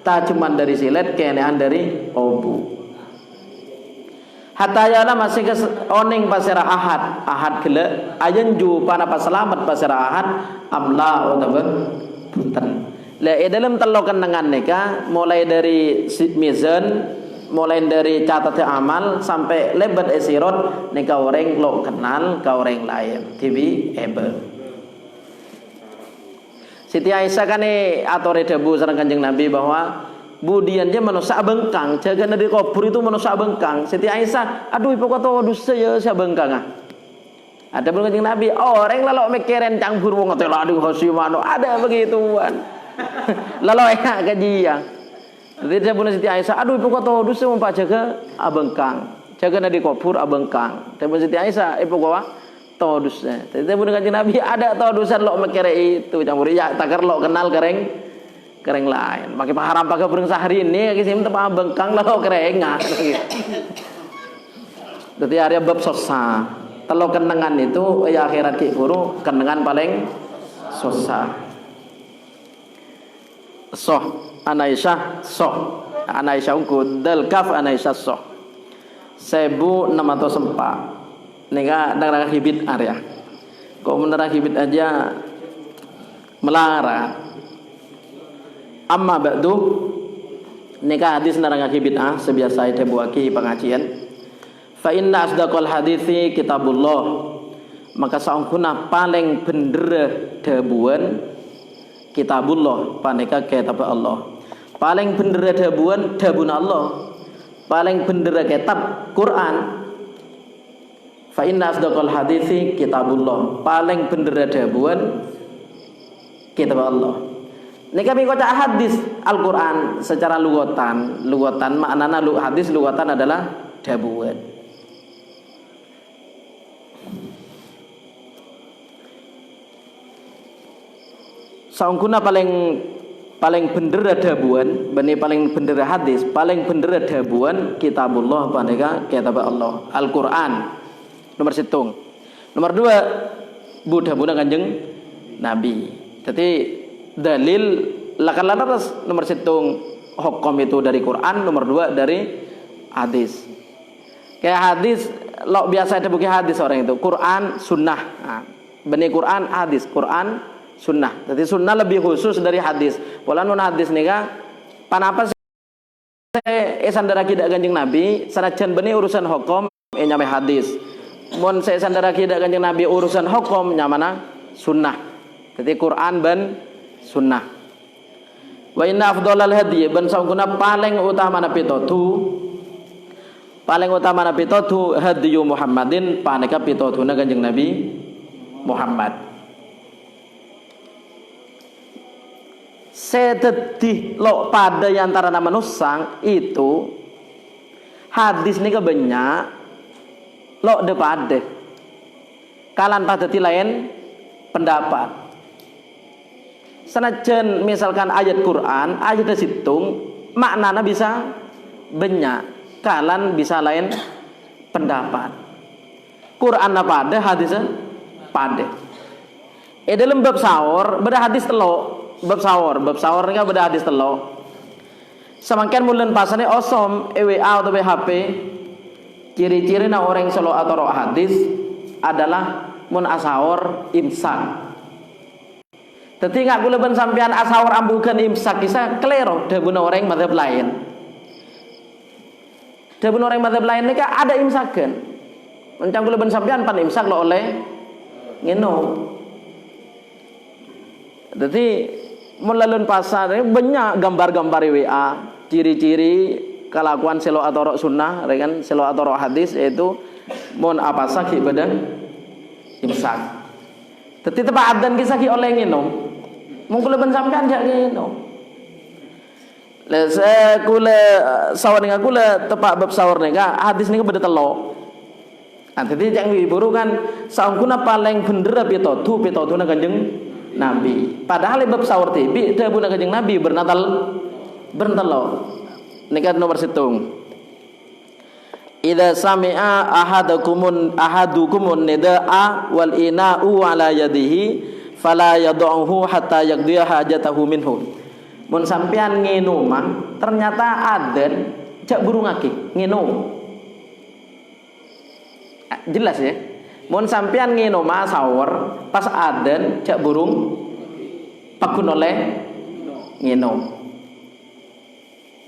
tak cuman dari silet kenean dari obu hatayana masih ke oning pasera ahad gila ayen ju pana pas selamat pasera ahad amla utawa punten la dalam telokan dengan neka mulai dari mizan mulai dari catat amal sampai lebat esirot nika orang lo kenal ka orang lain TV ebe Siti Aisyah kan atore debu sareng Kanjeng Nabi bahwa budian dia manusia bengkang jaga dari kubur itu manusia bengkang. Siti Aisyah aduh ibu kata dosa ya saya bengkang ada belum Kanjeng Nabi orang lalu mikirin canggur wong ngotel aduh hasimano ada begituan lalu enak kajian. Jadi saya punya Siti Aisyah, aduh ibu kata dosa mau pak jaga abengkang, jaga nadi kubur abengkang. Saya punya Siti Aisyah, ibu kata tahu dosa. Jadi saya punya Kanjeng Nabi ada tahu dosa lo mikir itu campur ya takar lo kenal kereng lain. Makin haram pakai burung sehari ini, kisah tempat abengkang lo kerengan. Jadi hari bab sosa, telo kenangan itu ya akhirat ki guru kenangan paling sosa. Anaisyah soh Anaisyah ungkut del kaf Anaisyah soh 1604 nika neraka hibit area kok neraka hibit aja melarang amma ba'du nika hadis neraka hibit sebiasa itu buaki pengajian fa inna asdaqal hadithi kitabullah maka saungkuna paling bener dabuan kitabullah paneka kitab Allah paling bener dabuan dabun Allah paling bener kitab Quran fa inna asdaqal hadithi kitabullah paling bener dabuan kitab Allah ini kami kota hadis Al-Quran secara lugatan maknana hadis lugatan adalah dabuan saungkuna paling bener dabuan bani paling bener hadis paling bener dabuan kitabullah paneka kitab Allah Al-Quran nomor situng nomor 2 budabuna Kanjeng Nabi jadi dalil lakas nomor situng hukum itu dari Quran nomor 2 dari hadis kayak hadis lo biasa ada buku hadis orang itu Quran sunnah bani Quran hadis Quran sunnah. Jadi sunnah lebih khusus dari hadis. Pola nun hadis nika panapa sandara kidak Kanjeng Nabi sanajan benih urusan hukum nyampe hadis. Mun saya sandara kidak Kanjeng Nabi urusan hukum nyamana sunnah. Jadi Quran ben sunnah. Wa inna afdhalal hadi ben saungkuna paling utama pitotu hadiyu Muhammadin paneka pitotuna Kanjeng Nabi Muhammad. Sedih lo pada antara nama nusang itu hadis ini kebanyak lo de pada kalan pada lain pendapat senajan misalkan ayat Quran ayat situng maknanya bisa banyak kalan bisa lain pendapat Quran pada hadisnya pada dalam bab sahur beda hadis telo bab sahur ini beda hadis telo semakin mulen pasane osom EWA atau HP ciri-ciri na orang selo atau hadis adalah mun asahur imsak tapi nggak boleh ben sampean asahur ambukan imsak kisah kelero dabun orang mazhab lain ini kan ada imsakan mencang boleh ben sampean pan imsak lo oleh ngeno jadi melalui pasar banyak gambar-gambar WA ciri-ciri kelakuan selo atau sunnah dengan selo atau hadis yaitu mon apa sah ibadah imsak tetapi tempat adzan kisah oleh ngino mungkin ben sampean jak ngino Kula sawar ning kula tepak bab sahur nika hadis nika beda telo. Nah, dadi yang iburu kan saungkuna paling bener pitotuna Kanjeng Nabi. Padahal bab sahur tibi dawuh Kanjeng Nabi bernatelo. Nika nomor 7. Idza sami'a ahadukumun nidaa wal ina'u ala yadihi fala yad'uhu hatta yaqdiya hajatahu minhu. Mun sampean nginum ternyata adzan jak burung aki nginum. Jelas ya. Mun sampean nginum sahur pas adzan jak burung pakun oleh nginum.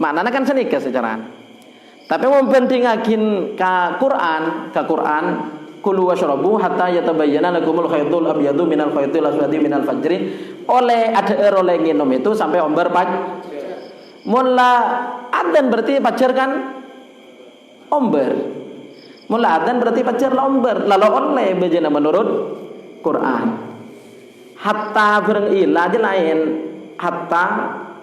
Maknanya kan senika secara. Tapi mempentingakin ka Quran kulu washrabu hatta yatabayyana lakumul khaytul abyadu minal khaytil aswadi minal fajri. Oleh oleh nginum itu sampai omber mula adzan berarti pajar kan omber. Mula adzan berarti pajar omber. Lalu oleh bejana menurut Quran. Hatta bareng ilah aja lain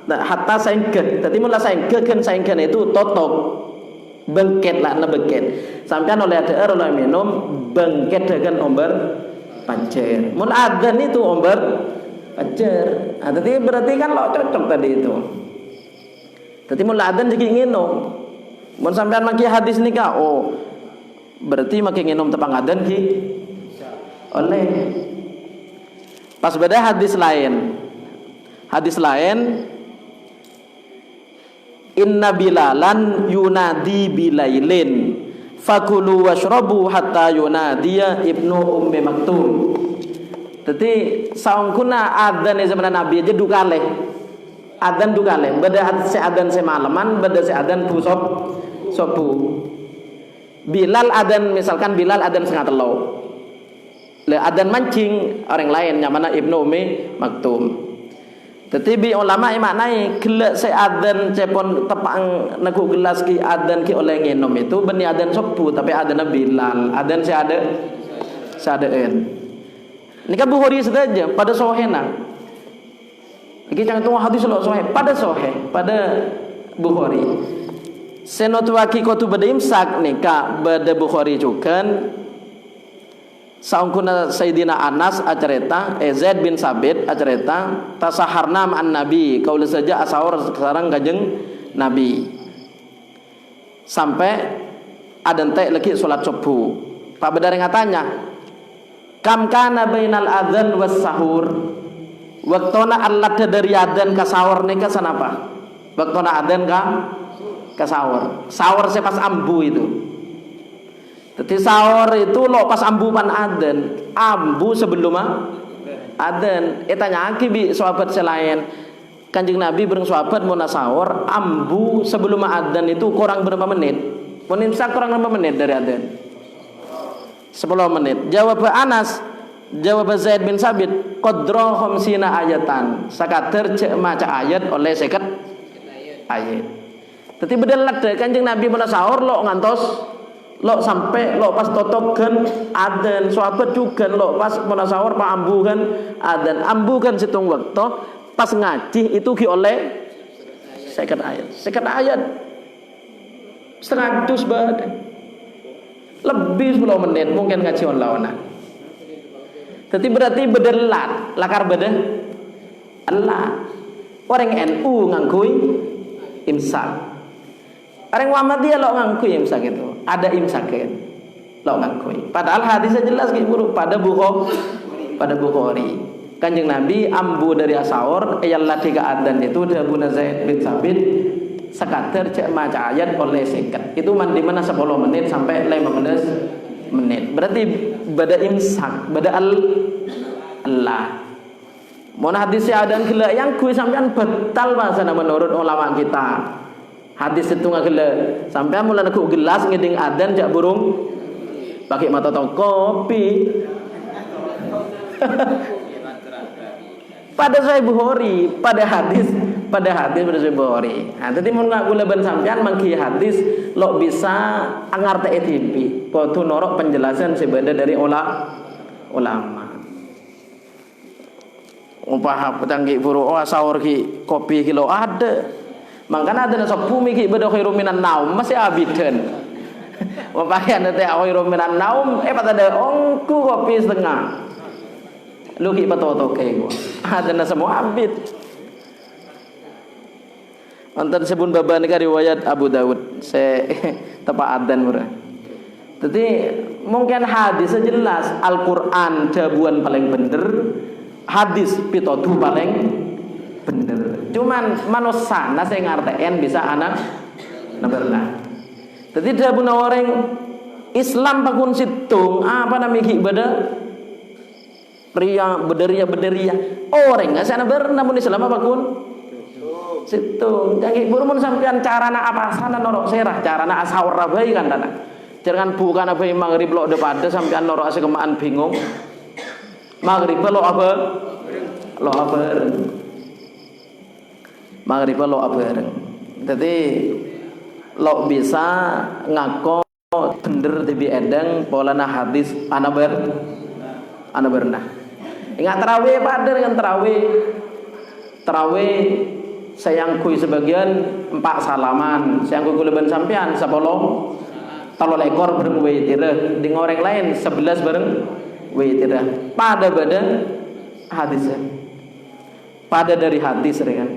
hatta saengkeun. Dadi mula saengkeun itu totok bengket lah bengket sampean oleh ada oleh minum bengket dengan omber pajar. Mun adzan itu omber pajar. Nah, tadi berarti kan lo cocok tadi itu. Tadi mun adzan jadi nginum. Mun sampean maki hadis nika berarti maki nginum tepang adzan ki oleh. Pas beda hadis lain. Inna bilalan yunadi bilailin fakulu washrabu hatta yunadiya ibnu ummi maktum. Jadi saungkuna adzan zaman Nabi aja dukale. Adzan dukale. Beda se adzan se malaman, beda se adzan sopu. Bilal adzan misalkan Bilal adzan 2:30. Le adzan mancing orang lain nyamana ibnu ummi maktum. Tetapi ulama maknai gelak se adzan cepon tepang nagu gelas ki adzan ki oleh nginum itu beni adzan sopu tapi adzan Bilal adzan se ada sadeun. Nika Bukhari saja pada sahihna. Iki jangan tunggu hadis lo sahih pada sahih pada Bukhari. Senot waki kotu bada imsak nika bada Bukhari cukan. Saungkuna Sayyidina Anas acareta Zaid bin Sabit acareta tasaharna ma'an Nabi kaula saja asahur sekarang Kanjeng Nabi sampai ada entek lagi salat subuh. Pak Badar ngatanya kam kana bainal adzan was sahur waktona allad dari adzan ka sahur nika sanapa waktona adzan ka sahur saya pas ambu itu. Jadi sahur itu lo pas ambu pan adzan, ambu sebelum adzan. Tanya aki bi sahabat selain Kanjeng Nabi bareng sahabat mau sahur, ambu sebelum adzan itu kurang berapa menit? Menimsak kurang berapa menit dari adzan? 10 menit. Jawab Anas, jawab Zaid bin Sabit, qadra khamsina ayatan. Sakater cek maca ayat oleh 50 ayat. Tapi bedelat Kanjeng Nabi mau sahur lo ngantos lo sampai lo pas totokan adzan sahabat juga lo pas mau sahur pak ambu kan adzan ambu kan situng waktu pas ngaji itu ki oleh 50 ayat setengah dus banget lebih 10 menit mungkin ngaji online. Jadi berarti bedelat lakar beda Allah orang NU ngangkui imsak. Orang Muhammadiyah lo ngangkui imsak itu. Ada imsakin lo ngangkui. Padahal hadisnya jelas gitu pada Bukhari. Kanjeng Nabi ambu dari asahur ayat 3 adzan itu Abu Zaid bin Sabit sekater cek maca ayat oleh 50. Itu mandi mana 10 menit sampai 15 menit. Berarti bada imsak, bada Allah. Mun hadisnya adzan gila yang kui sampean betal bahasana menurut ulama kita. Hadis itu nggak gila sampai mulai aku gelas ngiding adzan jak burung pakai mata tong kopi pada Sahih Bukhari pada hadis pada Sahih Bukhari. Nah, tadi mun nggak gula ben sampean mangki hadis lo bisa angar te TV potu norok penjelasan sebeda dari ulama. Umpah petanggi buru sahur ki kopi kilo ada. Makanya ada sepuh miki beda khairum minan naum masih abidan. Mapakaian teh khairum minan naum pada ada ongku kopi setengah. Lu ki patoto kae gua. Ada semua abid. Wonten sebun baban ka riwayat Abu Daud se tepa adzan murah. Jadi mungkin hadis jelas Al-Qur'an jabuan paling bener, hadis pitotu paling bener. Cuman manusia sing ngarteken bisa anak naberlah. Jadi dabuna orang Islam pakun situng apa namanya ibadah pria bederia orang nggak sana bernamun Islam apa kun situng jangan burmun sampean carana apa sana norok serah carana ashaur rabai kan tanah jangan bukan apa yang maghrib lo depada sampean norok asa kemaan bingung maghrib lo apa maghrib lo apa jadi lo bisa ngako bener debi edeng polana hadis ana bernah ingat tarawih pada dengan tarawih sayang kui sebagian 4 salaman sayang kui kuleban sampean 10 talol ekor bareng witirah dengan orang lain 11 bareng witirah pada badan hadisnya pada dari hadis kan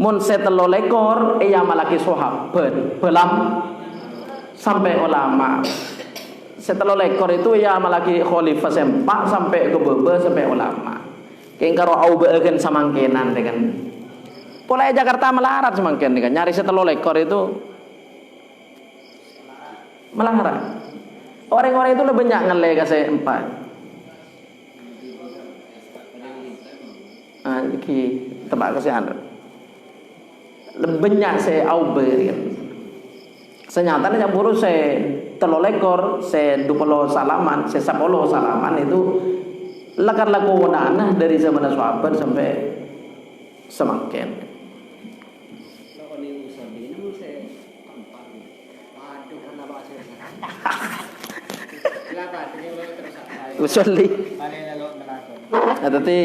mun setelol ekor iya malaki sahabat belam sampai ulama setelah lekor itu ya malaki khalifah sempak sampai ke bebe sampai ulama keng karo au beukeun samangkenan dengan pola Jakarta melarat semangken dengan nyari setelah lekor itu melarat orang-orang itu lebih banyak ngele ka saya empat iki tebak kasihan lebih banyak saya au beukeun senyata yang buruk saya telolekor saya 20 salaman saya 10 salaman itu lakar laku wanana dari zaman sahabat sampai semakin usulli tadi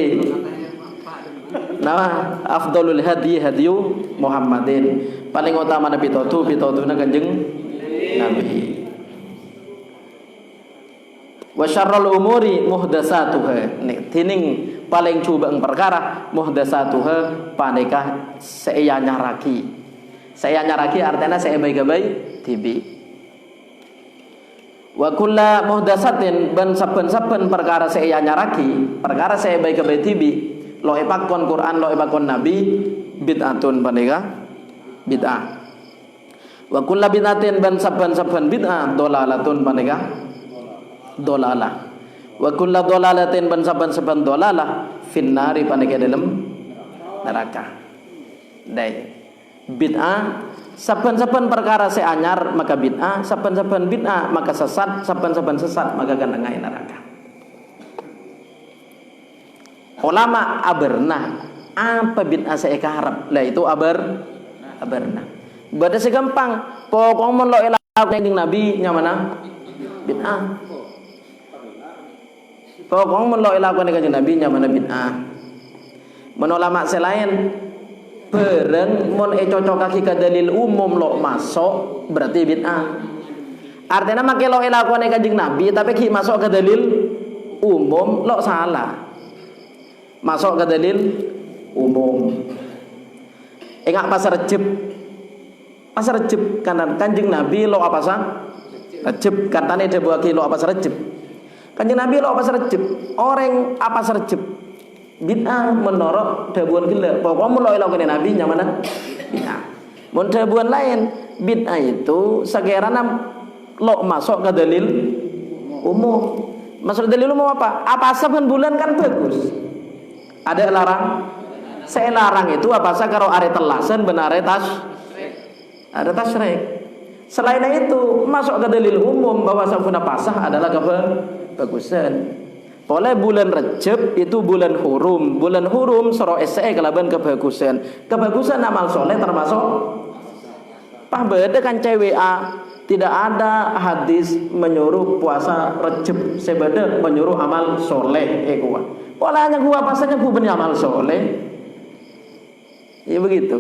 nama afdalul hadi hadiyu Muhammadin paling utama nabi pitotuna kanjeng Nabi wa syarrul umuri muhdatsatuha nek tining paling cubang perkara muhdatsatuha panikah saya nyaraki artinya saya baik-baik tibi wa kullu muhdatsatin ban saben-saben perkara saya nyaraki perkara saya baik-baik tibi lo epakon Quran lo epakon Nabi bid'atun panikah bid'ah wa kullu bid'atin ban saben-saben bid'ah dolalatun panikah dolalah wa kullu dolalatin ban saben-saben dolalah finnari panikah dalam neraka dai bid'ah saben-saben perkara seanyar maka bid'ah saben-saben bid'ah maka sesat saben-saben sesat maka gandengai neraka ulama aberna apa bid'ah saya kaharap lah itu aberna bada segampang pokok mon lo ilah kanjeng Nabi nya mana bid'ah pokok mon lo ilah kanjeng Nabi nya mana bid'ah men ulama selain bareng mon cocok kaki ka dalil umum lo masuk berarti bid'ah artinya make lo ilah kanjeng Nabi tapi ki masuk ke dalil umum lo salah masuk ke dalil umum ingat pasar Rejeb kanan kanjeng Nabi lo apa sah Rejeb katanya dia buat kilo apa Rejeb kanjeng Nabi lo apa Rejeb orang apa Rejeb bid'ah menorok dabuan gila pokoknya lo ilau kanjeng Nabi yang mana bid'ah mun dabuan lain bid'ah itu sekiranya lo masuk ke dalil umum masuk dalil umum apa saben bulan kan bagus ada larang saya larang itu apa sah karo are telasan benar ada tasyrik selain itu masuk ke dalil umum bahwa sampuna pasah adalah kebagusan oleh bulan Rejab itu bulan hurum soro SE kelaban kebagusan amal soleh termasuk beda kan CWA tidak ada hadis menyuruh puasa Rejab sebeda menyuruh amal soleh kuat oleh hanya gua pasanya gua beramal soleh ya begitu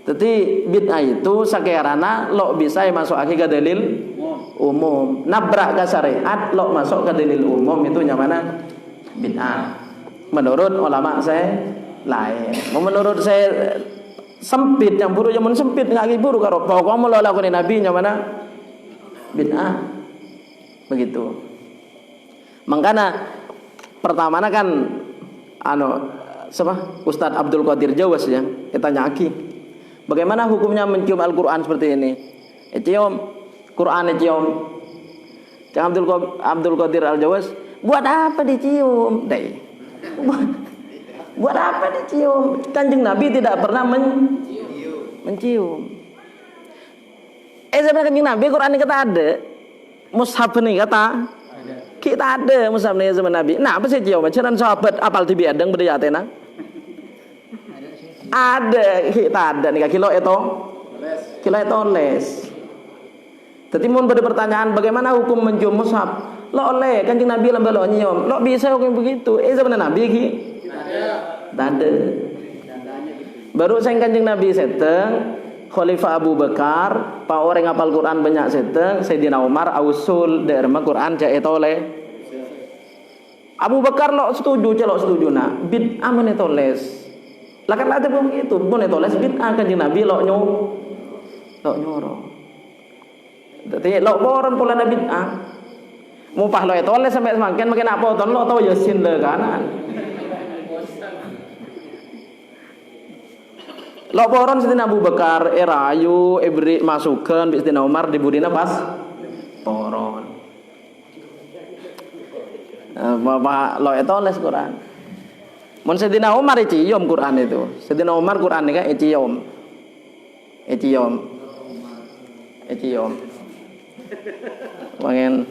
Jadi bid'ah itu sakerana lo bisa masuk ke dalil umum. Nabrak ke syariat lo masuk ke dalil umum itu namanya bid'ah. Menurut ulama saya lain. Menurut saya sempit yang buruk yang sempit nggak buruk karo pokoknya lo lakukan nabi namanya bid'ah. Begitu. Makanya pertama kan Ustadz Abdul Qadir Jawas ya kita nyaki bagaimana hukumnya mencium Al-Quran seperti ini. Cium Quran cium. Abdul Qadir Al-Jawas buat apa dicium? Buat apa dicium? Kanjeng Nabi tidak pernah mencium. Sebenarnya Kanjeng Nabi Quran ini kata ada, mushaf ini kata kita ada mushaf ini zaman Nabi. Nah apa sih cium? Ceran sahabat apal tibi adeng berdaya atena. Ada kita ada nih kilo itu les. Jadi mun pada pertanyaan bagaimana hukum mencium mushaf? Lo oleh Kanjeng Nabi lambah lo nyium. Lo bisa hukum begitu? Zaman Nabi ki ada. Baru saya Kanjeng Nabi seteng Khalifah Abu Bakar, pak orang ngapal Quran banyak seteng, Sayyidina Umar ausul derma Quran jae tole. Abu Bakar lo setuju, celok setuju nak bid'ah menetoles. Lah kan ada begitu, menetoles bid'ah Kanjeng Nabi lo nyoro. Dadi lo boron pola bid'ah. Mupah lo etoles sampai semakin makin apa ton lo tau yasin le kanan. Laporan Sayyidina Abu Bakar erayu ibri masukan Sayyidina Umar dibudina pas poron. Bapak lo etoles Quran. Mun Sayyidina Umar cium Quran itu. Sayyidina Umar Quran ini kan cium. Pengen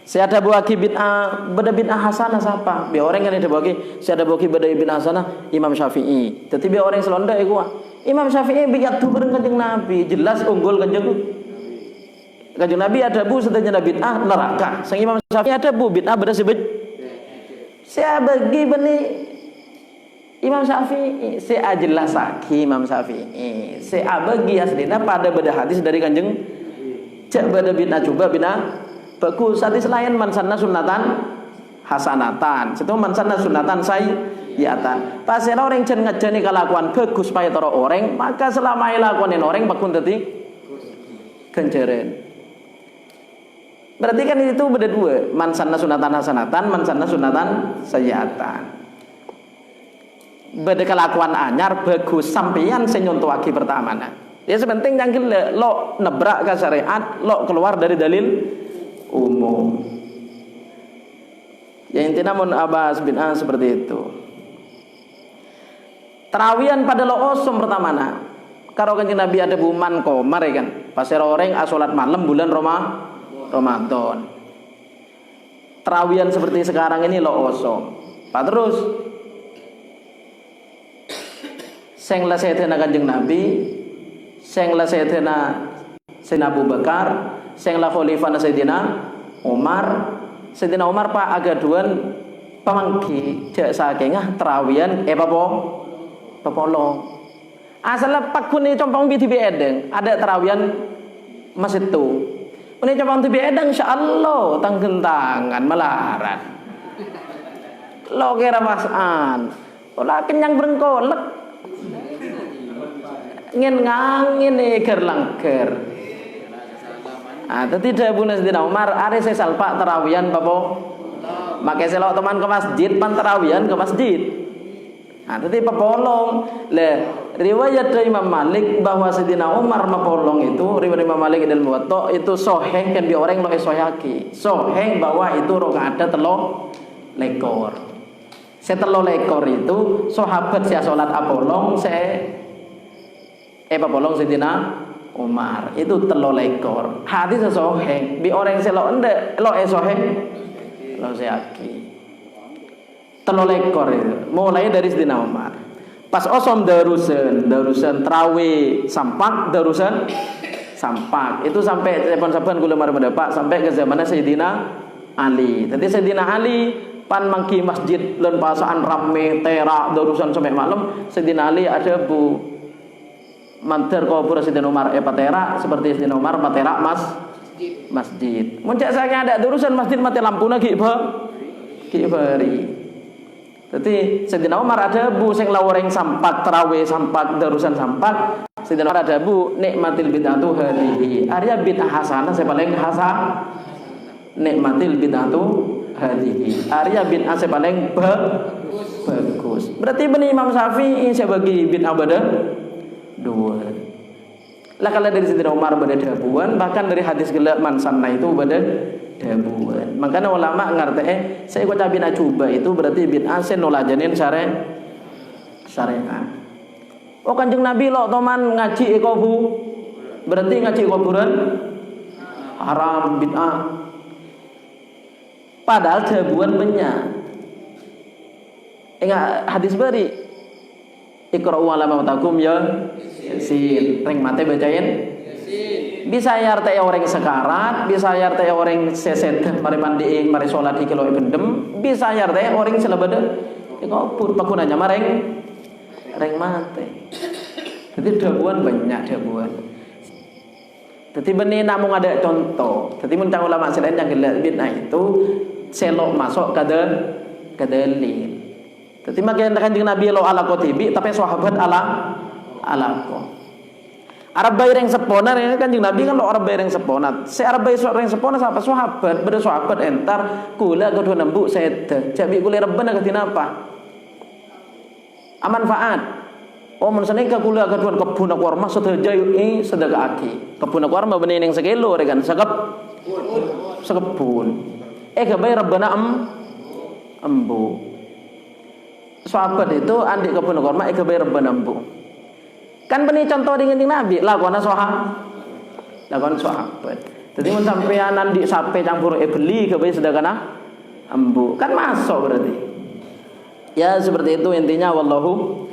saya ada buaki bid'ah, beda bid'ah hasanah siapa? Biar orang kan ada buaki, saya ada buaki beda bid'ah hasanah Imam Syafi'i. Tapi biar orang selonda iku Imam Syafi'i biat tu bareng Kanjeng Nabi, jelas unggul Kanjeng Nabi ada bu sedanya bid'ah neraka. Sang Imam Syafi'i ada bu bid'ah beda sebut. Saya bagi beni Imam Syafi'i, saya jelas lagi Imam Syafi'i. Saya bagi aslinya pada beda hadis dari Kanjeng cak beda bid'ah coba bid'ah bagus. Hadis lain man sanna sunnatan hasanatan. Itu man sanna sunnatan sayyatan. Pasal orang jen ngajani kelakuan bagus supaya toro orang, maka selama lakuanin orang bakun dadi ganjaran. Berarti kan itu beda dua, man sanna sunnatan hasanatan, man sanna sunnatan sayyatan. Beda kelakuan anyar bagus sampeyan sing nyontohake pertama. Ya sepenting jangan lo nebrak ke syariat, lo keluar dari dalil umum. Ya intinya mun abas bid'ah seperti itu. Terawihan pada lo osom pertama nak. Karo Kanjeng Nabi ada buman komar ya kan. Pas orang salat malam bulan Ramadan. Terawihan seperti sekarang ini lo osom. Pak terus sing la sayedina Kanjeng Nabi, sing la sayedina Abu Bakar, sing la khalifah Sayyidina Umar. Sayyidina Umar pak agaduan pamangki jak sakengah terawihan papolong. Asal pak kuni compong bi tibi edeng ada terawihan masjid tu. Kuni compong tibi edeng insyaallah tanggentangan melarat. Lo kira masan. Olah kenyang berengkolek. Ngin eger langger. Tadi dah Bunda Sayyidina Umar, ada saya salpak terawihan bapak. Makai selok teman ke masjid, pan terawihan ke masjid. Tadi papolong. Riwayat dari Imam Malik bahwa Sayyidina Umar mapolong itu, riwayat Imam Malik dan Muwatta itu soheng kan bi orang lo sohaki. Soheng bahwa itu rong ada telo lekor. Setelo lekor itu sahabat saya salat apolong saya papolong Sayyidina Umar itu telo lekor hadis soheng bi orang selok ende lo soheng lo seaki telo lekor itu mulai dari Sayyidina Umar pas osom darusan trawe sampak darusan sampak itu sampai saban kula marang Pak sampai ke zamannya Sayyidina Ali. Tadi Sayyidina Ali pan mangki masjid lan pasaan rame terak darusan sampai malam Sayyidina Ali ada bu manter kubur Sayyidina Umar patera seperti Sayyidina Umar patera masjid. Muncak saya ada urusan masjid mati lampu lagi bari. Jadi Sayyidina Umar ada bu sing lawering sampak terawih sampak darusan sampak. Sayyidina Umar ada bu nikmatil bid'atu hadhihi. Arya bid'ah hasanah saya paling hasan. Nikmatil bid'atu hadhihi. Arya bid'ah saya paling bagus. Berarti benih Imam Syafi'i saya bagi bid'ah beda dua. Lah kalau dari Sayyidina Umar beda dabuan, bahkan dari hadis gelak man sanna itu beda dabuan. Makanya ulama ngerti saya kok bid'ah coba itu berarti bid'ah sen nolajanin syariat. Oh Kanjeng Nabi lo toman ngaji ekobu berarti ngaji kuburan haram bid'ah. Padahal dabuan banyak. Ingat hadis bari Iqra'u ala mautakum ya Yasin. Ring mate bacain bisa yarta orang sekarat, bisa yarta orang seset mari mandiing, mari sholat di kilo bendem, bisa yarta orang selebada kubur pakunanya mareng ring mate. Jadi dabuan banyak dabuan. Jadi benih namun ada contoh. Jadi muncang ulama selain yang gelap bid'ah itu selok masuk ke dalil. Jadi makin Kanjeng Nabi lo ala kotibi tapi sahabat ala ko. Arab bayar yang sepona ini Kanjeng Nabi kan lo Arab bayar yang sepona. Si Arab bayar yang sepona siapa sahabat? Beda sahabat entar kula kedua nembuk sete. Cabi kula rebana ketina apa? Aman faat. Oh mensenika kula kedua kebun kurma sedaja ini sedekah aki. Kebun kurma benih yang sekilo rekan sekebun. Kebayar rebana embu. Sahabat itu andik kebun kurma kebayar rebana embu. Kan benih contoh dengan Nabi lakukan sahabat. Jadi mun sampean nanti sape campur beli kebayar sedekah embu. Kan masuk berarti. Ya seperti itu intinya wallahu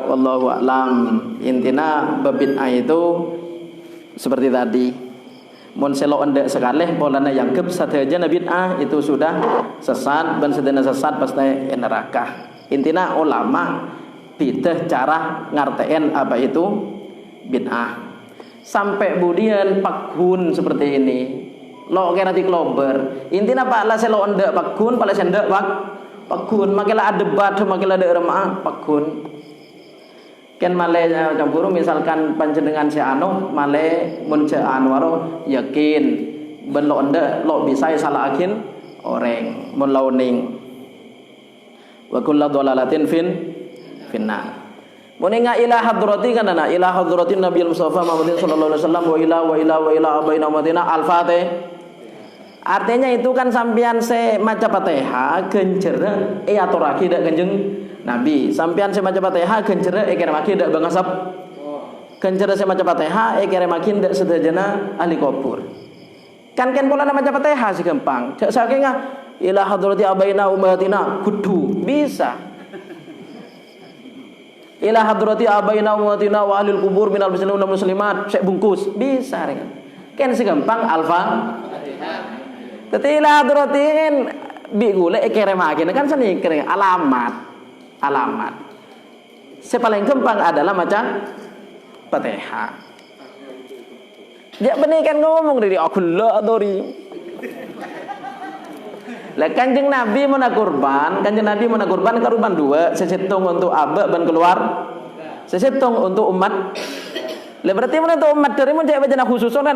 a'lam. Intinya bid'ah itu seperti tadi. Mun selo endek sekali polana yang gep sateja bid'ah itu sudah sesat dan sedena sesat pasti neraka. Intinya ulama bidah cara ngartein apa itu bid'ah. Sampai kemudian pakhun seperti ini. Lo kira di klober. Intinya pak lah selo endek pakhun, pala sendek pakhun. Makilah ada debat, makilah ada remah pakhun. Ken male campur misalkan panjenengan si anu male mun si anwaro yakin ben lo ende lo bisa salah akin orang mun launing wa kullu dhalalatin finnar mun inga ila hadrati kana ila hadratin nabiyil mustafa Muhammadin sallallahu alaihi wasallam wa ila abaina madina al-fatih. Artinya itu kan sampean se maca Fatihah genjer aturake dak Kanjeng Nabi. Sampean se maca Fatihah genjer kere maki dak bangasap. Genjer se maca Fatihah kere maki dak sedajana ahli kubur. Kan pola maca Fatihah sih gampang. Cak saking ila hadrati abaina umatina kudu bisa. Ila hadrati abaina umatina wa ahlil kubur minal muslimin wal muslimat sek bungkus bisa kan sih gampang Al-Fatihah. Tetapi hadratin bi gule kere makin kan seni kere alamat. Sepaling gampang adalah macam Fatihah. Dia benih kan ngomong dari aku la adori. Lah Kanjeng Nabi mana kurban kurban dua, sesetung untuk abak ban keluar, sesetung untuk umat. Lah berarti mana untuk umat dari mun cek bacana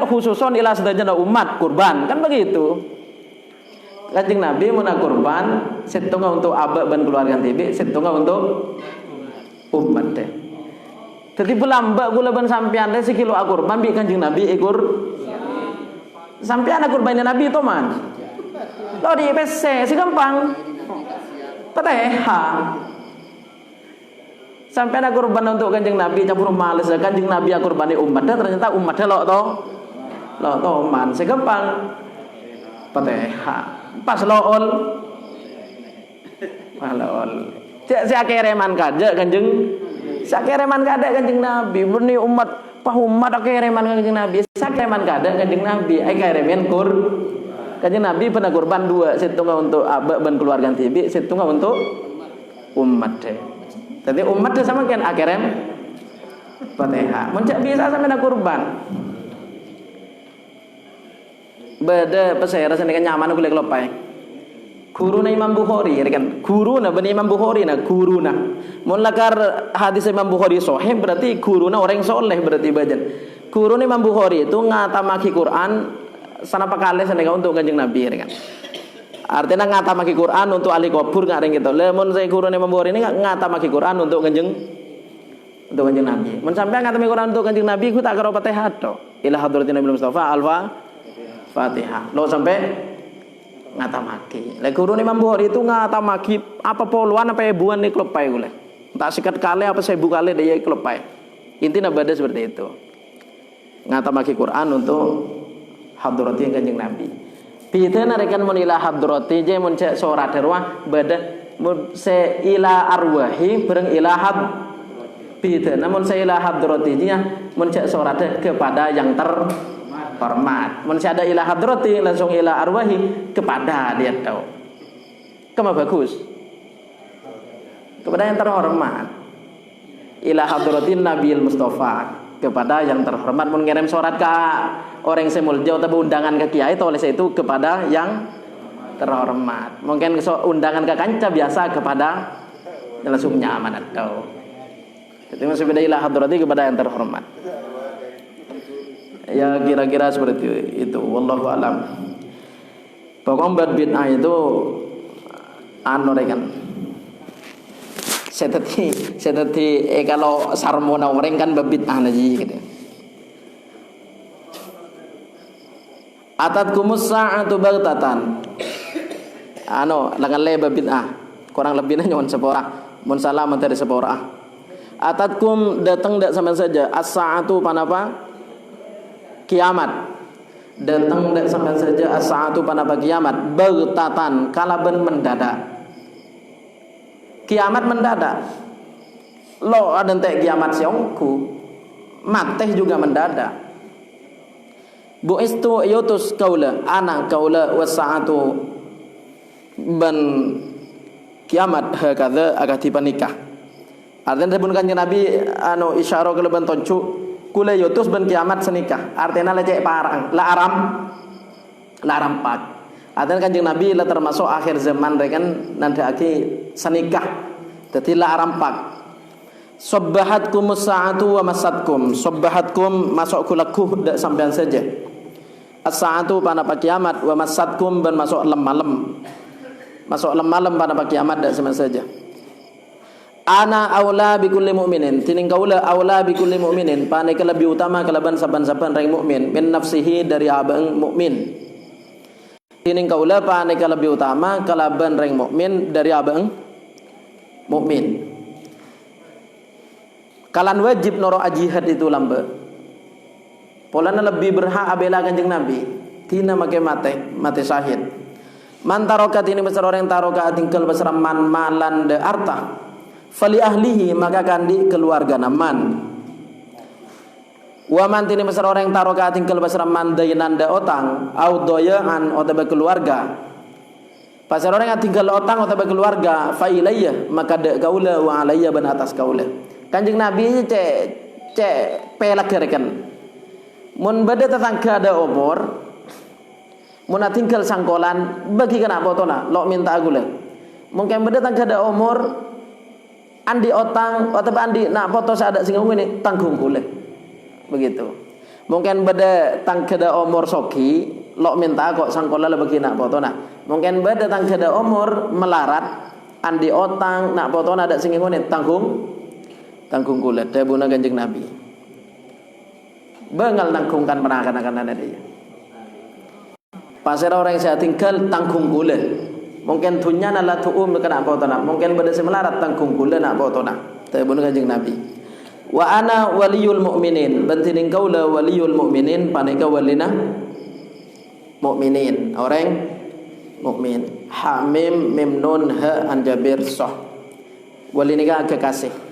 khususon ila sedajana umat kurban kan begitu. Kanjeng Nabi mana kurban setengah untuk abak ban keluarga tibi, setengah untuk umat deh. Jadi pelambak gula ban sampean deh sekilo kurban bi Kanjeng Nabi ikur sampean kurbannya Nabi itu man. Lo di PC si gampang. Fatihah. Sampean kurban untuk Kanjeng Nabi campur males Kanjeng Nabi kurbani umat dah ternyata umatnya lo to man si gampang. Fatihah. Pas lool. Cek si akereman kaja Kanjeng. Si akereman kada Kanjeng Nabi. Berni umat pahumat akereman Kanjeng Nabi. Si akereman kada Kanjeng Nabi. Akeremen kur. Kanjeng Nabi pernah kurban dua. Setengah untuk abak dan keluarga tibi. Setengah untuk umat deh. Jadi umat deh sama kan akerem. Fatihah. Muncak bisa sampai nak kurban. Beda pesera sini kan nyaman boleh kelopai. Guruna Imam Bukhari kan. Guruna bani Imam Bukhari na guruna. Mun lakar hadis Imam Bukhari sahih berarti guruna orang soleh berarti badan. Guruna Imam Bukhari itu ngatamaki Quran sana pakale sana untuk Kanjeng Nabi kan. Artinya ngatamaki Quran untuk ahli kubur nggak ada gitu. Lemon saya guruna Imam Bukhari ini ngatamaki Quran untuk Kanjeng Nabi. Mun sampai ngatamaki Quran untuk Kanjeng Nabi ku tak karo Fatihah to. Ila hadratin Nabi Mustafa Fatihah. Lo sampai ngatamaki. Lek guru Imam Bukhari itu ngatamaki apa poluan apa ebuan nih klepai gule. Tak sikat kali apa 1000 kali dia klepai. Intinya beda seperti itu. Ngatamaki Quran untuk hadrati Kanjeng Nabi. Pitena rekan mun ila hadrati je mun cek surat arwah beda mun se ila arwahi bareng ila had. Pitena mun se ila hadrati nya mun cek surat kepada yang hormat. Mun ada ila hadrati langsung ila arwahi kepada dia tahu. Kema bagus. Kepada yang terhormat. Ila hadratin Nabil Mustafa, kepada yang terhormat. Mun ngirim surat ke orang semulja atau undangan ke kiai oleh itu kepada yang terhormat. Mungkin undangan ke kanca biasa kepada langsung nyaman atau. Jadi masih beda ila hadrati kepada yang terhormat. Ya kira-kira seperti itu. Wallahu alam. Pokoknya bid'ah itu kan. Seteti kalau sarmona orang kan bid'ah aja gitu. Atatkumus sa'atu baghtatan. Langan leba bid'ah. Kurang lebihnya nyon sepora. Mun salam dari sepora. Atatkum datang dak sama saja. As-sa'atu panapa? Kiamat datang dak sampai saja as-saatu panapa kiamat baghtatan kalaban mendadak. Kiamat mendadak. Lo ada ente kiamat siongku mateh juga mendadak. Bu'istu yutus kaula ana kaula was-saatu ban kiamat hakadha agati panikah. Artinya pun Kanjeng Nabi isyarah keleban toncu kula yutus ben kiamat senikah. Artinya lecek parang, la aram pak. Artinya Kanjeng Nabi la termasuk akhir zaman rekan nanti aki senikah. Dadi la aram pak. Sabbahatkum as-sa'atu wa masatkum. Sabbahatkum masuk kulaku dak sampean saja. As-sa'atu panapa kiamat wa masatkum ben masuk malam. Masuk malam panapa kiamat dak sampean saja. Ana aula bi kulli mu'minin tining kaula aula bi kulli mu'minin paneka lebih utama kalaban saban-saban reng mukmin min nafsihi dari abang mukmin. Tining kaula paneka lebih utama kalaban reng mukmin dari abang mukmin. Kalan wajib noro jihad itu lambe. Polana lebih berhak abela Kanjeng Nabi. Tina make mate syahid. Man tarokat ini besar orang taroka tinggal besar man malan de arta. Fali ahlihi maka kandi keluarga naman. Wa man tini besar orang taroka tinggal besar man dainan da otang au doyan otaba keluarga. Pasar orang yang tinggal otang otaba keluarga fa ilayya maka de kaula wa alayya ban atas kaula. Kanjeng Nabi cek pelak gerekan. Mun bade tetangga ada umur mun tinggal sangkolan bagi kana potona lo minta gula. Mungkin bade tetangga ada umur andi otang atau andi nak foto sada sing ngene tanggung kule. Begitu. Mungkin beda tangkeda umur soki lo minta kok sangkola bagi nak foto nah. Mungkin beda tangkeda umur melarat andi otang nak foto ada sing ngene tanggung kule. Debuna Kanjeng Nabi. Bengal nangkungkan penakan-akan dia. Pasir orang yang saya tinggal tanggung kule. Mungkin dunya la tuum kena potona. Mungkin beda semelarat tanggung kula nak potona. Tabun Kanjeng Nabi. Wa ana waliyul mu'minin. Bantining kaula waliyul mu'minin paneka walina mu'minin. Orang mukmin. Hamim mim nun ha anjabir soh. Walinika kekasih.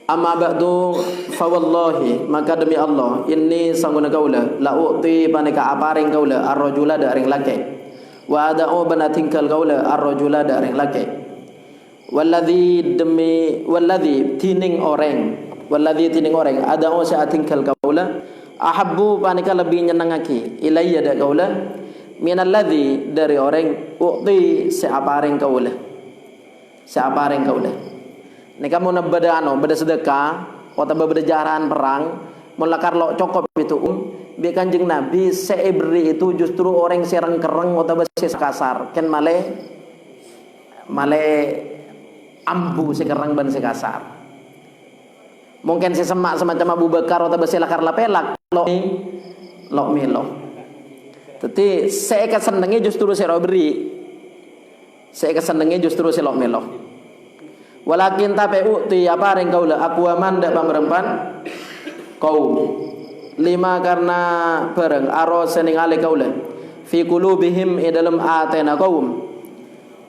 Amma ba'du fa wallahi maka demi Allah inni sangguna kaula la uti paneka aparing kaula ar-rajula daring laki. Wa ada'u banatingkal kaula ar-rajula daring laki. Walladhi tining orang Walladzi tining orang ada'u sa'atingkal kaula ahabbu panika lebih nyenengake ilayya da kaula minalladzi dari orang uqti seaparing kaula seaparing kaula nika mun beda beda sedekah atau beda jaran perang mun lakar lo cokop itu bi Kanjeng Nabi seibri itu justru orang sereng kereng atau besi kasar ken male ambu sekereng ban sekasar mungkin sesemak semacam Abu Bakar atau besi lakar lapelak lo milo tapi saya kesenengnya justru saya beri saya kesenengnya justru saya milo walakin tapi ukti apa ring kaula aqwaman dak pamrempan kaum lima karena bareng aros sening ale kaula fi qulubihim dalam atena kaum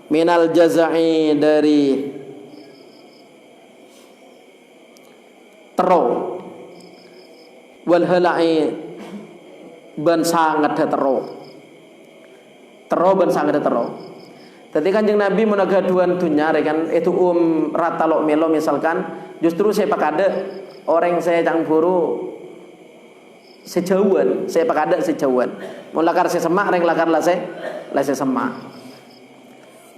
minal jaza'i dari tero wal hala'i ban sangat tero ban sangat tero. Tadi Kanjeng Nabi menagaduan dunia kan itu rata lo melo misalkan justru saya pakade orang saya cangpuru sejauhan saya pakade sejauhan mau lakar saya semak reng lakar lah saya semak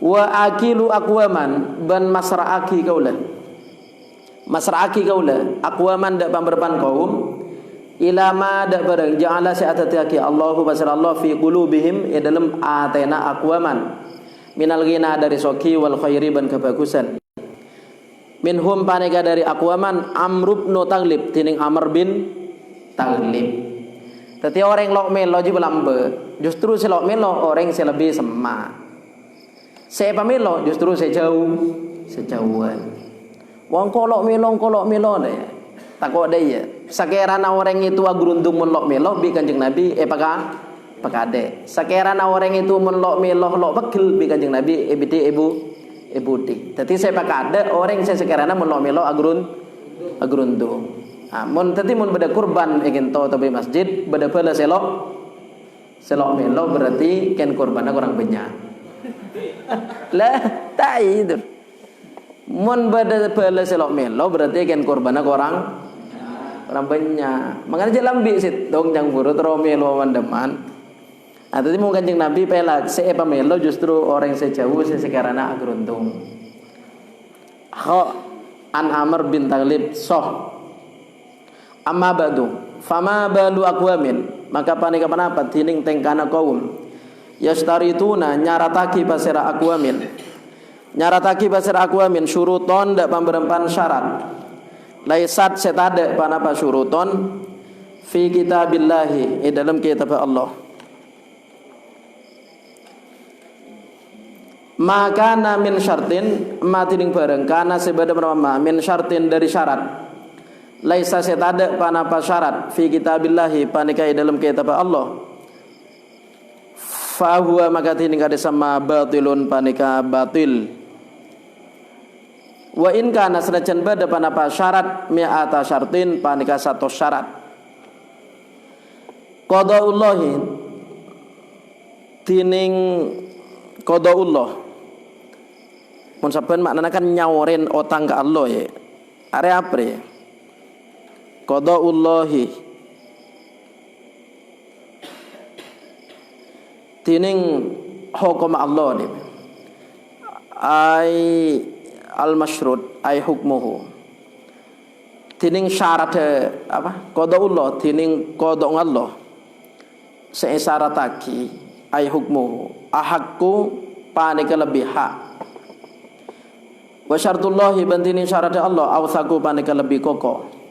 wa akilu aqwaman ban masra'aki kaula aqwaman dak pamberpan kaum ilama dak bareng ja'ala sa'atati Allahu basarallahu fi qulubihim dalam atena aqwaman minal ghina dari soki wal khairi ban kebagusan minhum paneka dari aqwaman Amr bin Taghlib tining Amr bin Taghlib. Tadi orang lok melo ji belambe justru si lok melo orang si lebih semak saya pamelo justru saya sejauhan wong kolok melo deh takut deh ya sakerana orang itu agrundung mun lok melo bi Kanjeng Nabi pakade sakerana orang itu mun lok melo lok pegel bi Kanjeng Nabi ebide ibu di tadi saya pakade orang saya sakerana mun lok melo agrundung mun tadi mun beda kurban ingin to tapi masjid beda bala selok melo berarti ken kurbannya kurang banyak lah tak itu mun beda bala selok melo berarti ken kurbannya kurang banyak makanya jalan bisit dong jang burut romelo mandeman tadi mau Kanjeng Nabi pelak saya pamelo justru orang sejauh sekarana agruntung an Amr bin Taghlib soh amma ba'du fama balu aqwamin maka panika panapa tining tengkana kaum yastarituna nyarataki pasira aqwamin syuruton dak pamberempan syarat laisat setade panapa syuruton fi kitabillahi dalam kitab Allah maka min syartin matining bareng kana sebada pertama min syartin dari syarat laisa setade panapa syarat fi kitabillahi panika dalam kitab Allah fa huwa maka tining kade sama batilun panika batil wa in kana senajan bada panapa syarat mi'ata syartin panika 100 syarat qadaullahi tining qadaullah mun sampean maknana kan nyaworen otang ke Allah ya are apre qadaullahi tining hukum Allah ni ai al-masyrud ay hukmuhu tining syarat apa qadaullah tining qada Allah syarataki ay hukmuhu ahakku panika lebih hak wa syartullahi bantini syarat Allah awsaku panika lebih kokoh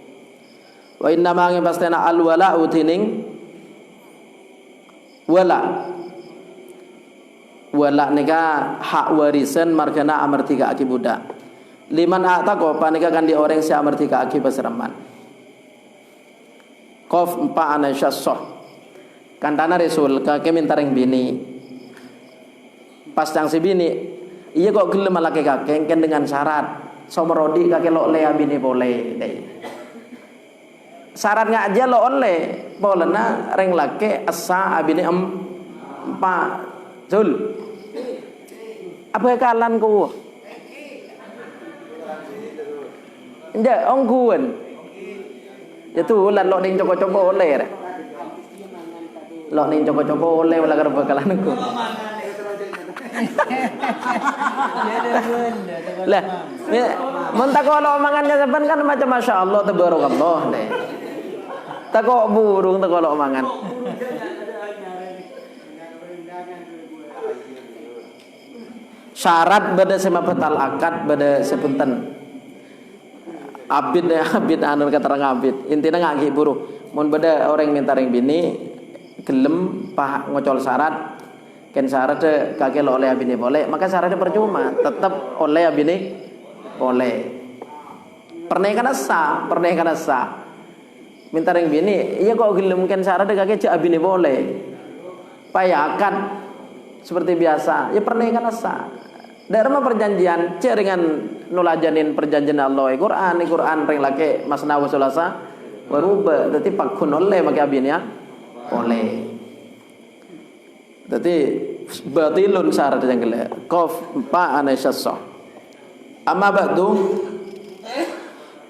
wa inna ma ngin pastena al wala'u tining wala nika hak warisan margana amartika aki budak liman atako panika kan di orang si amartika aki paseraman qaf empa ana syassah kantana Rasul kake mintaring bini pas jang si bini iya kok gelem laki kakek kan dengan syarat somerodi kakek lo lea bini boleh deh syarat nggak aja lo oleh bolehna reng laki asa abini empat Zul apa kalan ku ndak ongkuan Ya tuh lan lo ning coba-coba oleh. Lo ning coba-coba oleh wala karo bakalan ku. Lah, mun takok mangan saben kan macam masyaallah tabarakallah deh. Takok burung takok mangan. Syarat bada sema batal akad bada sepunten. Abid anu katerang abid. Intina ngaki buruh. Mun bada orang minta ring bini gelem pah ngocol syarat ken syarat kake lo oleh abine boleh, maka syaratnya percuma, tetap oleh abine boleh. Pernikahan sah. Minta ring bini, iya kok gelem ken syarat kake cek abine boleh. Paya akad seperti biasa, ya pernikahan sah. Daerah perjanjian cek dengan nulajanin perjanjian Allah Quran ring lake masna wa sulasa waruba, dadi pakun oleh make abine boleh. Dadi batilun syarat yang gele. Qaf pa anasyassa. Amma ba'du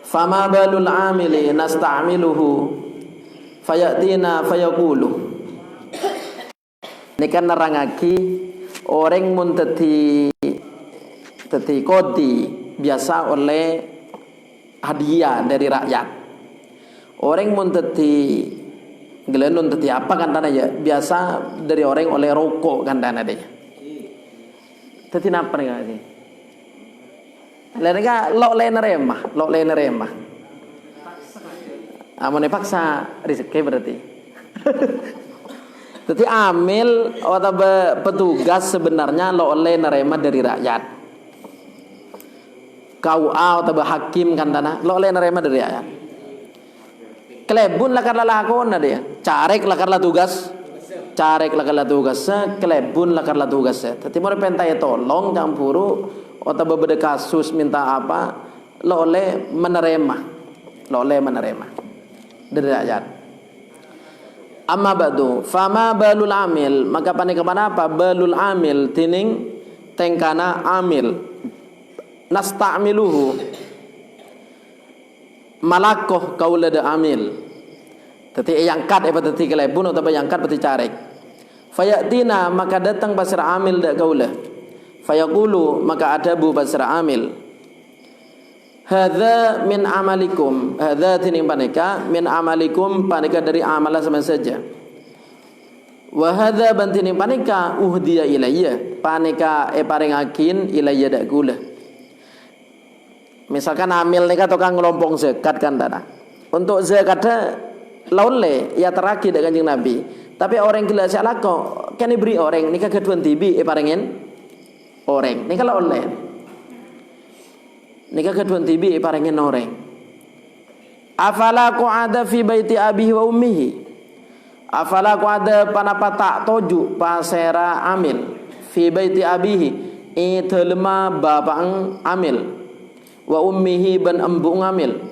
fama balul amili nasta'miluhu fayatina fayaqulu. Ini kan nerangaki orang mun tadi kodi biasa oleh hadiah dari rakyat. Orang mun tadi gelenun tadi apa kan tanah ya biasa dari orang oleh rokok kan tanah deh. Tadi napa nih kan sih? Lain kan lo neremah. Amone paksa rezeki berarti. Tadi amil atau petugas sebenarnya lo oleh nerema dari rakyat. KUA atau hakim kan tanah lo oleh nerema dari rakyat. Kelebun lakar lakon dia. Carek lakar tugas. Kelebun lakar tugas. Tapi mau pentai tolong campuru atau beberapa kasus minta apa lo oleh menerima dari rakyat. Amma ba'du fama balul amil, maka pane kemana apa balul amil tining tengkana amil nasta'miluhu malakoh kaulada amil. Tadi yangkat apa tadi kelebun atau yangkat pati carek. Fayatina maka datang pasir amil dak kaula. Fayaqulu maka adabu pasir amil. Hadza min amalikum. Hadza tining paneka min amalikum paneka dari amalan sama saja. Wa hadza bantining paneka uhdiya ilayya. Paneka paringakin ilayya dak kula. Misalkan amil nika tukang ngelompong zakat kan dana. Untuk zakatnya laule ya terakhir dengan Kanjeng Nabi. Tapi orang gila salah kok kan diberi orang nika keduan tibi paringin orang. Nika laule. Nika keduan tibi paringin orang. Afala ada fi baiti abihi wa ummihi. Afala ada panapa tak toju pasera amil fi baiti abihi itelma babang amil. Wa ummihi ban embung amil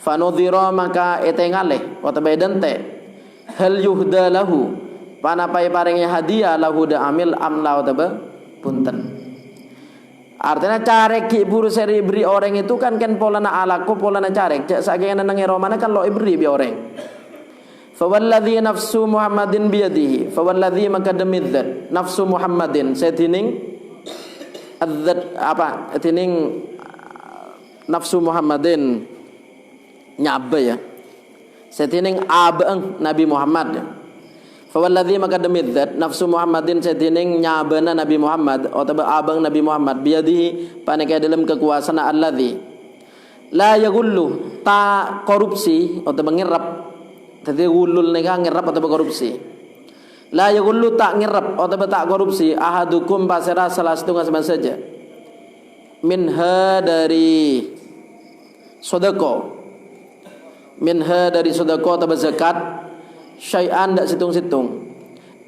fanudhira maka etengaleh watabai dente hal yuhda lahu panapai paringi hadiah lahu da amil amla wataba punten. Artinya carek ki buru seri beri orang itu kan polana alaku polana carek cak saking nang romana kan lo ibri bi orang. Fa walladzi nafsu Muhammadin biyadihi fa walladzi maka demi zat nafsu Muhammadin setining adzat apa tining nafsu Muhammadin nyabe ya setining abeng Nabi Muhammad ya. Fa walladzi maka demi zat nafsu Muhammadin setining nyabana Nabi Muhammad atau abeng Nabi Muhammad biadihi paneka dalam kekuasaan alladzi la yaghullu ta korupsi atau mengirap. Jadi gulul nika ngirap atau korupsi. La yaghullu tak ngirap atau tak korupsi ahadukum pasera salah satu ngasaman saja. Minha dari sodako atau zakat syai'an dak situng-situng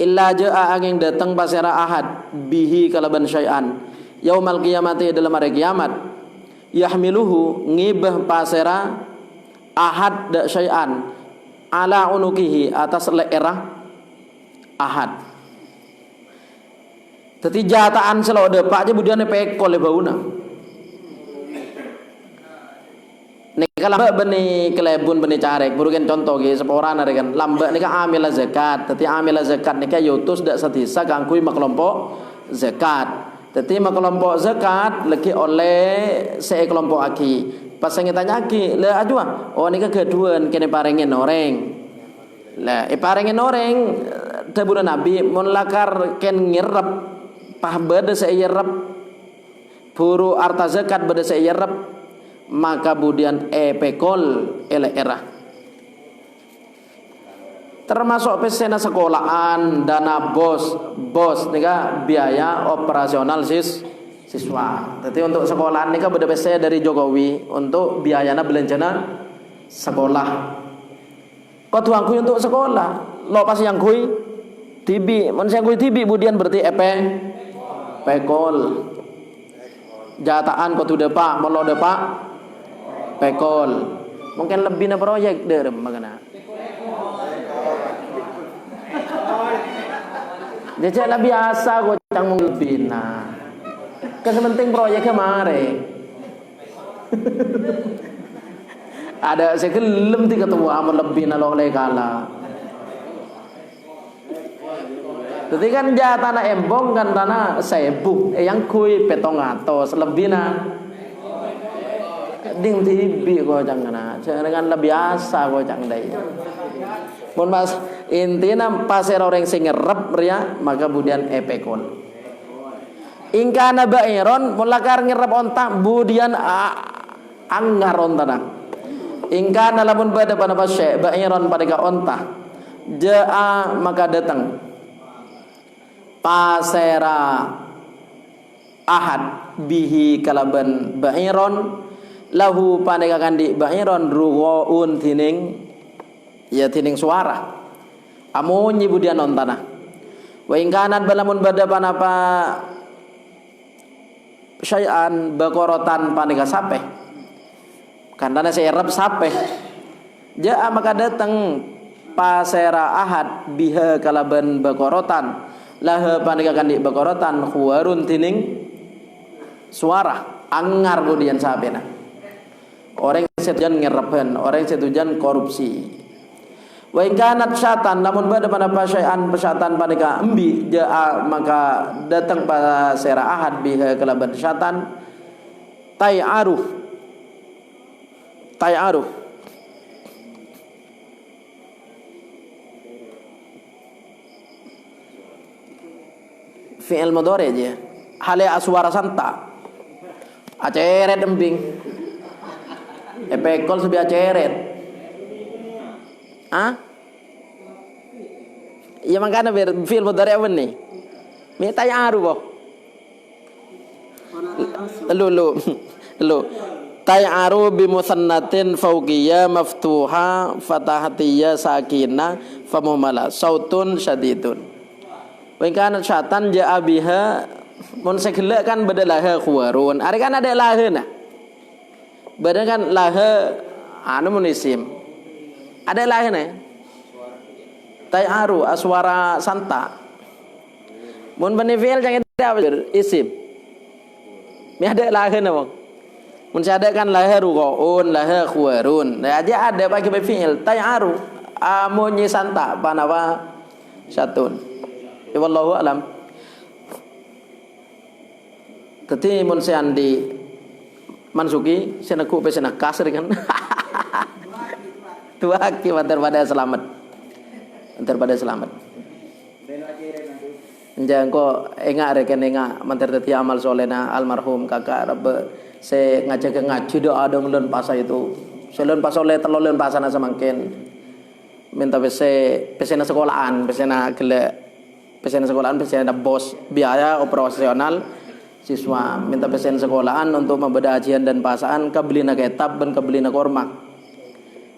illa jaa angin datang pasera ahad bihi kalaban syai'an yaumal qiyamati dalam hari kiamat yahmiluhu ngibah pasera ahad dak syai'an ala unukihi atas leerah ahad. Teti jataan selo depak aja budiane pekol le bauna. Nika lambak beni kelebun beni carek burukan contoh ge seporan ada kan lambak nika amila zakat tetapi amila zakat nika yutus dak setisa kangkui makelompok zakat tetapi makelompok zakat lagi oleh sekelompok aki pas tanya aki le ajwa oh nika keduan kene parengin orang lah parengin orang tabuna nabi mun lakar ken ngirep pah bade seirep buru arta zakat bade seirep maka kemudian pekol ele era termasuk pesena sekolahan dana bos nika biaya operasional siswa. Jadi untuk sekolahan nika beda pese dari Jokowi untuk biayana belanjana sekolah. Kau tuang kui untuk sekolah, lo pas yang kui tibi, manusia kui tibi kemudian berarti pekol. Jataan kau tu depak, melo depak pekol. Mungkin lebih na proyek deh magana. Jadi lah biasa kau cang lebih na. Kesementing proyeknya mare. Ada sekelem ti ketua amal lebih na lo kala. Jadi kan jatana embong kan tanah sebu, yang kui petong atos lebih na. Ding tibi kau jangan dengan lebih biasa kau jangan dai. Mun mas intina pasir orang sing ngerep ria maka kemudian epekon. Ingkana bairon mulakar ngerep ontak kemudian anggar ontana. Ingkana lamun bada pada pasye bairon pada ka onta. Jaa maka datang pasera ahad bihi kalaban bairon lahu panekakan di bairon ruwaun tining ya tining suara amun nyibudian ontana wa ingkanat balamun bada panapa syai'an bakorotan paneka sape kandana serep sape jaa maka datang pasera ahad biha kalaban bakorotan laha panekakan di bakorotan khuwarun tining suara angar kemudian sape na orang yang setujan ngerepen, orang yang setujan korupsi. Wa ingkanat syatan, namun pada syai'an pesyatan pada embi jaa maka datang pada sera ahad biha kelaban syatan tay'aruh fi'il mudhari aja hale aswara santa aceret embing epekol sebi aceret iya makanya fi'il mudhari apa nih mi tayaru boh lu tayaru bi musannatin fawqiyya maftuha fatahatiyya sakinah famuhmala sautun syadidun wa kana syatan jaa biha mun segala kan badalah khuwarun ari kan ada laheuna badan kan lahe anu munisim ada laheuna tayaru aswara santa mun benefil jangan ada isim mi ada laheuna wong mun ada kan lahe ruqaun lahe khuwarun nah aja ada bagi fi'il tayaru amunyi santa panawa satun wallahu alam. Teti mun seandi mansuki senaku pe senak kasir kan. Tua ki daripada selamat. Daripada selamat. Njang ko engak reken engak mantar teti amal solena almarhum kakak rabbe se ngajak ngaji do ada ngulun pasa itu. Selen pasole telolun pasana semangkin. Minta pesena sekolahan, pesena gele pesen sekolahan, pesen bos biaya operasional siswa minta pesen sekolahan untuk membeda ajian dan pasaan kebelina kitab dan kebelina korma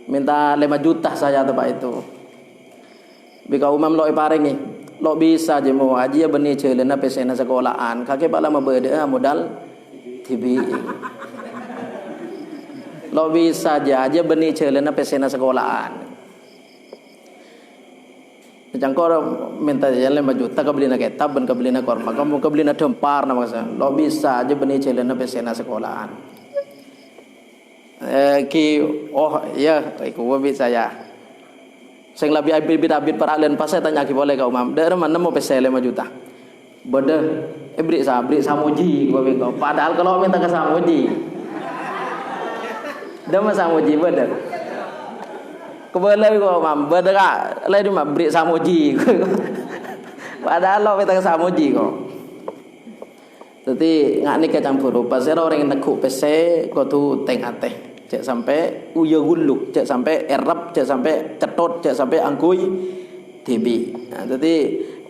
minta 5 juta saja tempat itu bika umam lo iparengi lo bisa aja mau aji ya benih celena pesen sekolahan kakek pala membeda modal tibi lo bisa aja benih celena pesen sekolahan jangkor minta jalan 5 juta kebelina kitab dan kebelina korma kamu kebelina dempar nama saya lo bisa aja benih celana pesena sekolahan Ya iku wabit saya sing lebih abid para ahli pas saya tanya ki boleh kau mam dari mana mau pesen 5 juta beda beri samuji gua bilang padahal kalau minta ke samuji dah mah samuji beda kebelah kau mam beda kak lain mah beri samuji padahal lo minta ke samuji kok jadi ngak ni kecampur pas orang yang nekuk pese kau tu tengah teh cek sampai uya gulu cek sampai erap cek sampai cetot cek sampai angkui tibi nah, jadi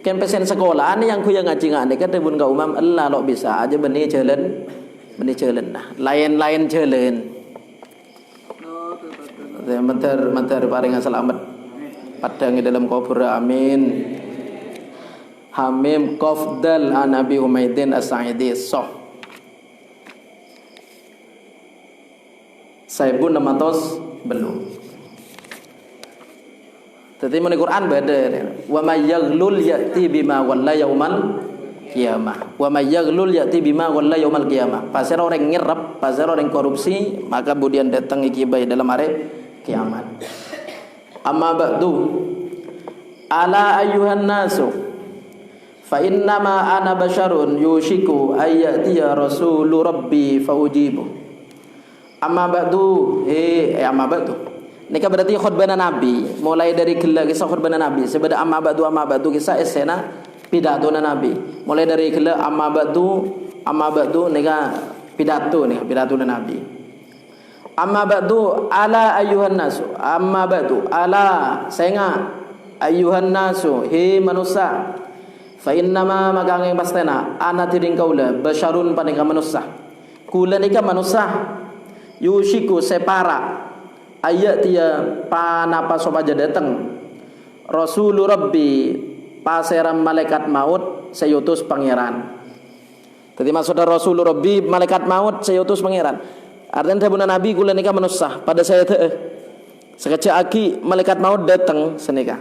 kan pesen sekolah ni yang ku yang ngaji ngak ni kan bun ka umam Allah lo bisa aja benih jalan nah lain jalan mentar paringan selamat padang dalam kubur amin Hamim Qafdal Anabi Humaydin As-Sa'idi Soh saya pun 600 belum. Tetapi di Quran beda. Wa may yaghlul ya'ti bima walla yaumal qiyamah. Wa may yaghlul ya'ti bima walla yaumal qiyamah. Pasal orang nyerap, pasal orang korupsi, maka kemudian datang ikibai dalam hari kiamat. Amma ba'du. Ala ayyuhan nasu fa innama ana basyarun yushiku ayyatiya rasulu rabbi faujibu. Amma ba'du amma ba'du ini kan berarti khutbah Nabi mulai dari kisah khutbah Nabi sebeda amma ba'du kisah esena pidato Nabi mulai dari amma ba'du ini kan pidato Nabi amma ba'du ala ayyuhan nasu amma ba'du ala senga ayyuhan nasu he manusia fa innama magang pastena ana tiding kaula basyarun panika manusia kula nika manusia yushiku separa ayat dia panapa sobaja datang Rasulur Rabbi paseram malaikat maut sayutus pangeran. Jadi maksudnya Rasulur Rabbi malaikat maut sayutus pangeran. Artinya tabuna Nabi kula nika manusia pada saya teh sekecil aki malaikat maut datang senika.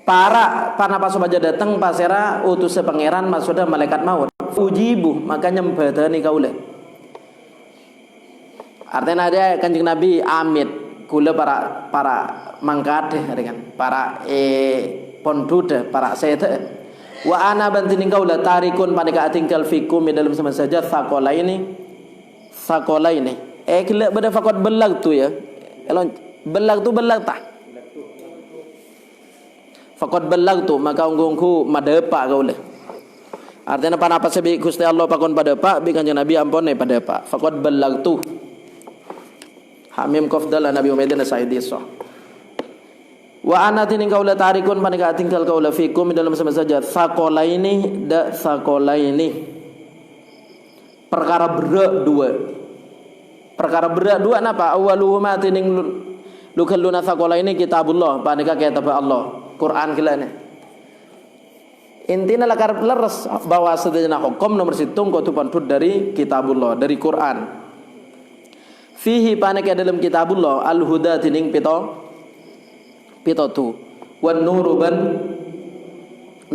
Para panapa sobaja datang pasera utus pangeran maksudnya malaikat maut. Ujibu makanya mbadani kaula. Artinya ada kanjeng Nabi amit kula para mangkat dengan para pondude para sete wa ana bantin kaula tarikun panika tinggal fikum dalam sama saja sakola ini kila beda fakot belag tu ya elon belag tu belag tah fakot belag tu maka unggungku madepa kaula artinya panapa sebi Gusti Allah pakon padepa bi kanjeng Nabi ampone padepa fakot belag tu Hamim Qafdal Nabi Umaydin As-Sa'idi Soh wa ana tinin kaula tarikun panika tinggal kaula fikum dalam sama saja sakolaini perkara berat dua napa awaluhuma tinin lukalluna sakolaini kitabullah panika kitab Allah Quran kilane intina lakar leres bahwa sedena hukum nomor situng kutu pantut dari kitabullah dari Quran fihi panaka dalam kitabullah al-huda tining pito tu wan nuru ban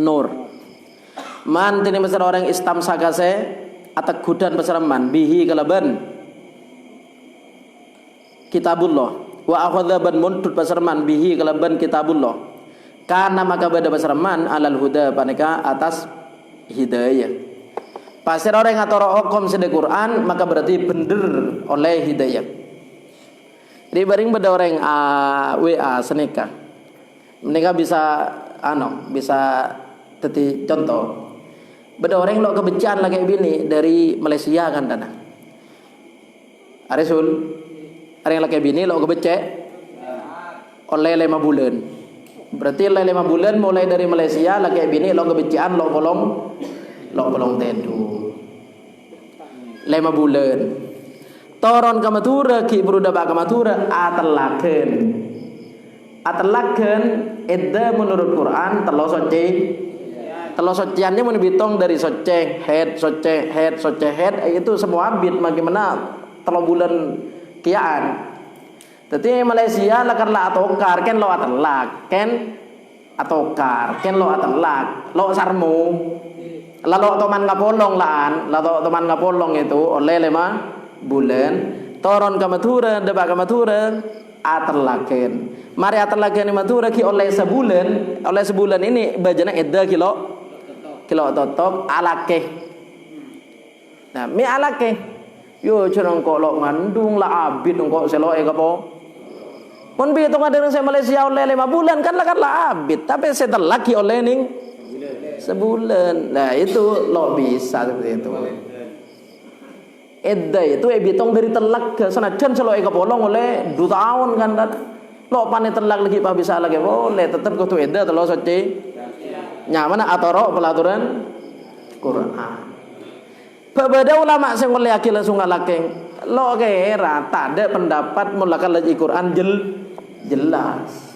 nur man tining besar orang istam sagase atak gudan besar man bihi kalaban kitabullah wa akhadha ban muntut besar man bihi kalaban kitabullah karena maka beda besar man alal huda panaka atas hidayah. Pasir orang yang atau hukum sedek Quran maka berarti bener oleh hidayah. Jadi baring beda orang WA senika. Mereka bisa teti contoh. Beda orang lo kebencian lagi bini dari Malaysia kan dana. Arisul, ada yang lagi bini lo kebecek oleh 5 bulan. Berarti oleh 5 bulan mulai dari Malaysia lagi bini lo kebecian lo bolong tendu 5 bulan toron kamatura ki beruda ba kamatura atalaken edda menurut Quran telo sociannya mun bitong dari soce head itu semua abid bagaimana 3 bulan kiaan tapi Malaysia lakar la atokar ken lo atalak ken lo atalak lo sarmu lalu teman ngapolong itu oleh 5 bulan toron ka Madura debak ka Madura aterlaken mari aterlaken Madura ki oleh sebulan ini bajana edda kilo totok alake nah mi alake yo cenong kok lo ngandung lah abit kok seloe kapo mun bi itu ngadeng saya Malaysia oleh 5 bulan kan lah abit tapi saya terlaki oleh ning sebulan. Nah itu lo bisa seperti itu. Edda itu ebitong dari telak ke senajan selo eka polong oleh 2 tahun kan lo pane telak lagi pak bisa lagi boleh tetap kutu edda telo soci nyaman atoro pelaturan Quran. Berbeda ulama sing oleh akil langsung ngalakeng lo kira tak ada pendapat mulakan lagi Quran jelas.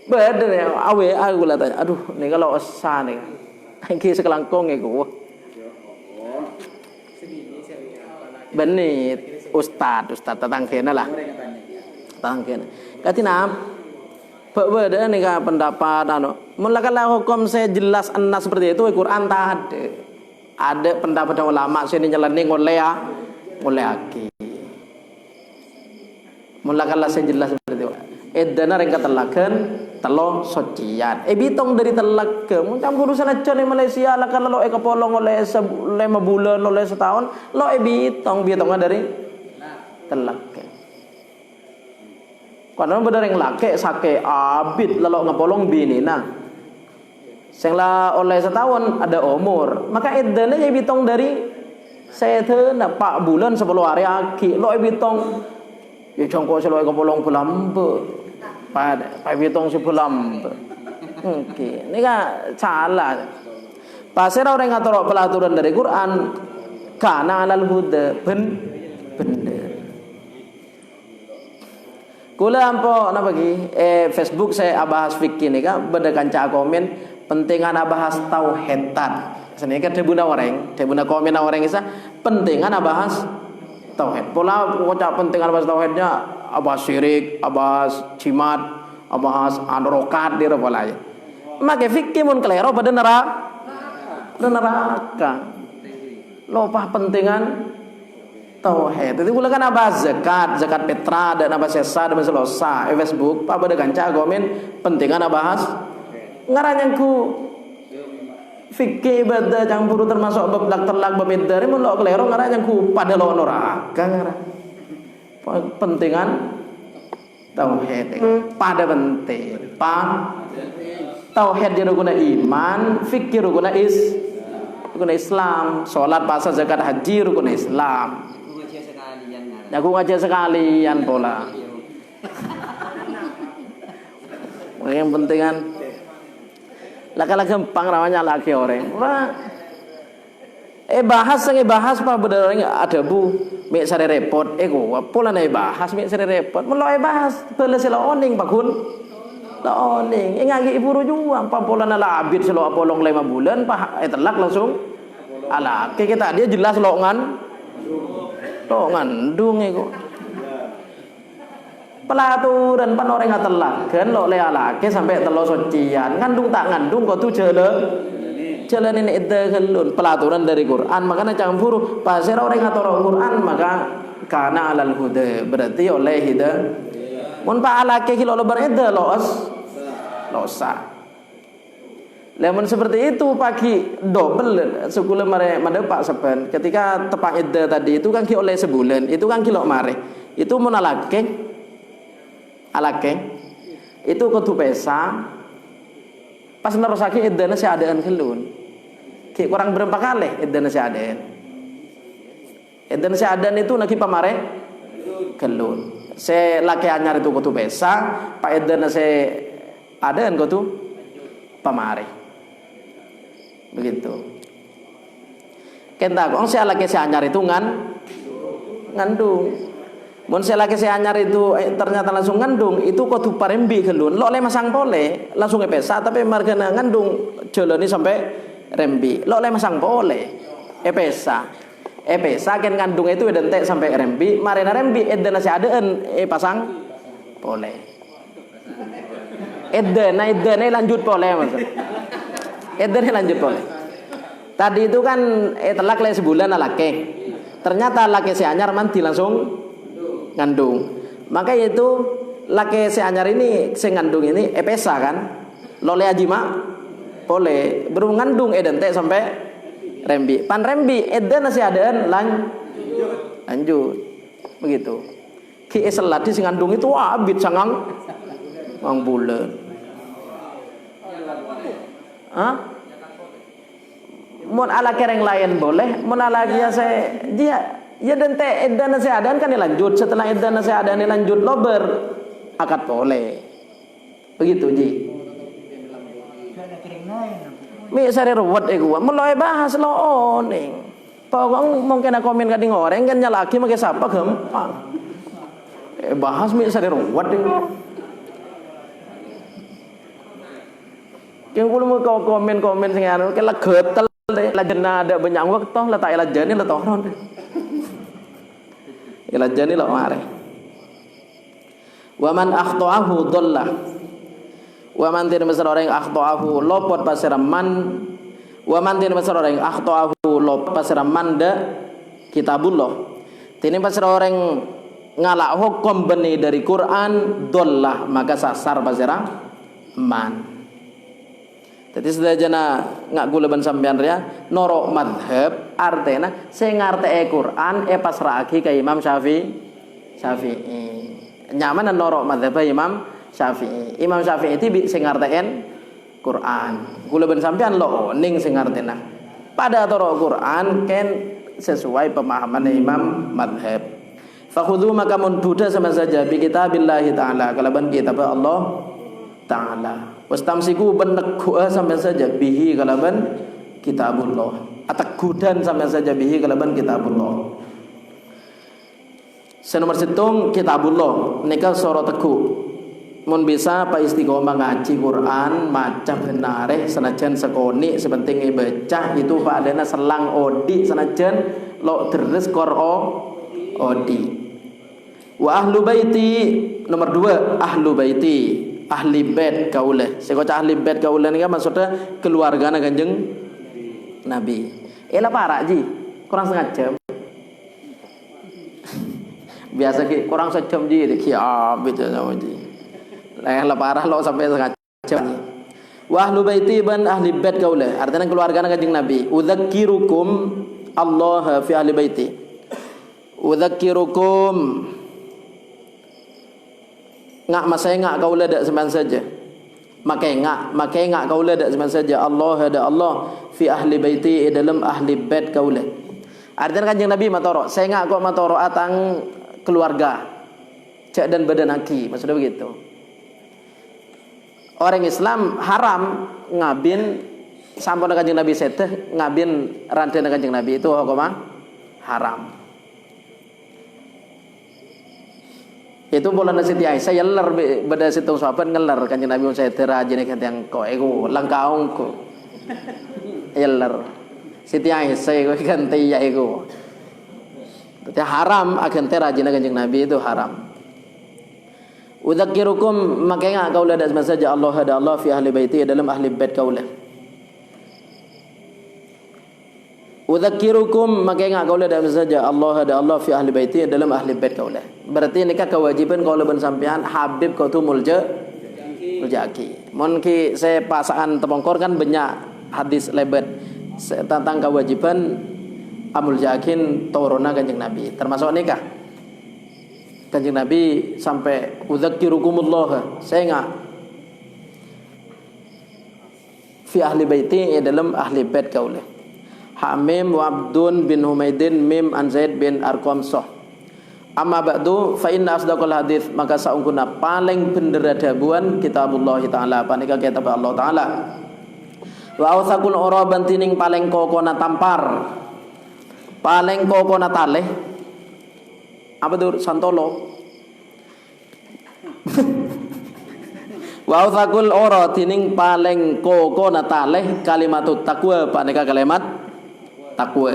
Bener ya, aku lah tanya, aduh, nih kalau usah nih, kayak sekelangkong ya gue. Bener, Ustad tentang kena lah, tentang kena. Kati nap, bener nih kan pendapat, mulakanlah hukum saya jelas enak seperti itu, Quran tak ada pendapat ulama sini nyelani oleh aki. Mulakanlah saya jelas seperti itu. Edana rengka telakan telo socian bitong dari telak ke campur urusan aja di Malaysia lah kan lo polong oleh 5 bulan oleh setahun lo bitongnya dari telak ke karena bener yang laki sake abit lalu ngepolong bini nah sing lah oleh setahun ada umur maka edana ya bitong dari setena 4 bulan 10 hari aki lo bitong ya congko selo ngepolong pelambe pada bitong si pulam. Oke, ini kan salah. Pasir orang ngatur pelaturan dari Quran karena alal huda bener. Kula ampo napa ki? Facebook saya bahas fikih nih kan beda kanca komen pentingan bahas tauhidan. Seni kan debuna komen orang isa pentingan bahas tauhid. Pola ucap pentingan bahas tauhidnya abahas syirik, abahas cimat, abahas androkat dia pola aja. Maka fikih mun kelero pada neraka. Lupa pentingan tauhid. Itu pula kan abahas zakat petra dan abahas sesa dan selosa. Facebook pak pada kanca komen pentingan abahas ngaranyangku fikih ibadah campur termasuk bab terlak bab idare mun lo kelero ngaranyangku pada lo neraka ngarang. Pentingan tauhid pada penting tauhid di rukun iman fikih rukun Islam salat puasa zakat haji rukun Islam aku ngaji sekalian pola yang pentingan laka-laka gampang namanya laki orang bahas pak benernya ada bu mek sare repot pola nai bahas mek sare repot meloe bahas bela sela oning pakun la oning ngagi ibu rujuang pa pola nala abid selo apolong 5 bulan pa telak langsung ala kita dia jelas lo ngandung pelaturan pan orang ngatelak kan lo le alake sampai telo socian ngandung tak ngandung kok tu jalan ini kelun pelaturan dari Quran makanya campur pasir orang ngatur Quran maka karena alal huda berarti oleh hidayah mun pa alake kilo lo bereda losa lemon seperti itu pagi double sekula mare pak sepen ketika tepak ida tadi itu kan ki oleh sebulan itu kan kilo mare itu mun alake itu kudu pesa pas nerusake idana seadaan kelun ki kurang berapa kali idana seadaan itu naki pamare kelun se laki anyar itu kudu pesa pak idana seadaan kudu pamare begitu kenta kong se laki se anyar itu ngandung mun se laki se anyar itu ternyata langsung ngandung itu kudu parembi kelun lo le masang pole langsung pesa tapi margana ngandung jalani sampai rembi lo le masang pole pesa ken ngandung itu identik sampai rembi marena rembi edana si adaan pasang pole edana lanjut pole maksud edana lanjut pole tadi itu kan telak le sebulan alake Ternyata laki si anyar mandi langsung ngandung. Maka itu laki si anyar ini si ngandung ini pesa kan. Lole ajima boleh belum ngandung eden teh sampai rembi. Pan rembi eden nasi adaan lanjut. Begitu. Ki seladi si ngandung itu abid sangang bulan. Mun ala kereng lain boleh, mun ala saya dia ya dente edan saya adan kan lanjut, setelah edan saya adan lanjut lober akad boleh. Begitu ji. Mi sare ruwet iku, mun loe bahas lo oning. Pokok mungkin aku komen kading orang kan nyalaki make sapa gampang. Bahas mi sare ruwet iku. Yang kulo mau komen sing anu ke legetel lajena ada banyak waktu lah tak lajani lah tohron. Lajani lah mare. Wa man akhtaahu dhalla. Wa man tin mesar orang akhtaahu lopot pasiraman. Wa man tin mesar orang akhtaahu lopot pasiraman da kitabullah. Tini pasir orang ngalak hukum benih dari Quran dhalla maka sasar pasira man. Jadi sedajana ngak gula ban sampean ria norok madhab artena sing ngarteke Quran pasrahake ka Imam Syafi'i. Nyaman norok madhab Imam Syafi'i. Imam Syafi'i itu sing ngarteken Quran. Gula ban sampean lo ning sing ngartena. Pada norok Quran ken sesuai pemahaman Imam madhab. Fakhudhu maka mun buddha sama saja bi kitabillahi taala kalaban kitab Allah taala. Wastamsiku benegu sampai saja bihi kalaban kitabullah. Atakudan sampai saja bihi kalaban kitabullah. Senomor situng kitabullah. Nikah soro teguh. Mun bisa pak istiqomah ngaji Quran, maca benare senajan sekoni sepenting baca itu pak adena selang odi senajan lo deres kor odi. Wa ahlu baiti nomor 2 ahlu baiti. Ahli bait kaula. Saya kata ahli bait kaula ni kan maksudnya keluarga Kanjeng Nabi. Elah parah ji, kurang setengah jam. Biasa ki kurang sejam ji, kiabit sama ji. Lah parah lo sampai setengah jam. Wa ahlu baiti ban ahli bait kaula. Artinya keluarga Kanjeng Nabi. Udzakirukum Allah fi ahli baiti. Udzakirukum ngak masai ngak kaula dak seman saja. Makai ngak kaula dak seman saja. Allah ada Allah fi ahli baiti dalam ahli bait kaula. Artinya Kanjeng Nabi matoro, saya ngak kok matoro atang keluarga. Cak dan badan aki, maksudnya begitu. Orang Islam haram ngabin sampun Kanjeng Nabi seteh ngabin rantai Kanjeng Nabi itu hukumah haram. Itu bola Siti Aisyah yeller beda situng sahabat ngeler Kanjeng Nabi saya terajine yang kok iku langkaungku yeller Siti Aisyah iku ganti ya iku dadi haram agen terajine Kanjeng Nabi itu haram. Udzakirukum makanya kaula ada saja Allah ada Allah fi ahli baiti dalam ahli bait kaula. Udzakirukum makanya kaula ada saja Allah ada Allah fi ahli baiti dalam ahli bait kaula. Berarti nikah kewajiban kaula ben sampean Habib kau tu muljaki. Mon ki saya pasangan tepongkor kan banyak hadis lebat tentang kewajiban amul jakin turuna Kanjeng Nabi termasuk nikah. Kanjeng Nabi sampai udzakirukumullah saya enggak fi ahli baiti dalam ahli bait kaula. Hamim wa Abdun bin Humaidin mim an Zaid bin Arqam sah. Amma ba'du fa inna asdaqal hadis maka saungkuna paling bener dabuan kitabullah taala panika kitab Allah taala. Wa ausakul uraban tining paling kokona tampar. Paling kokona taleh. Apa tuh santolo? Wa ausakul ura tining paling kokona taleh kalimatut taqwa panika kalimat takwa.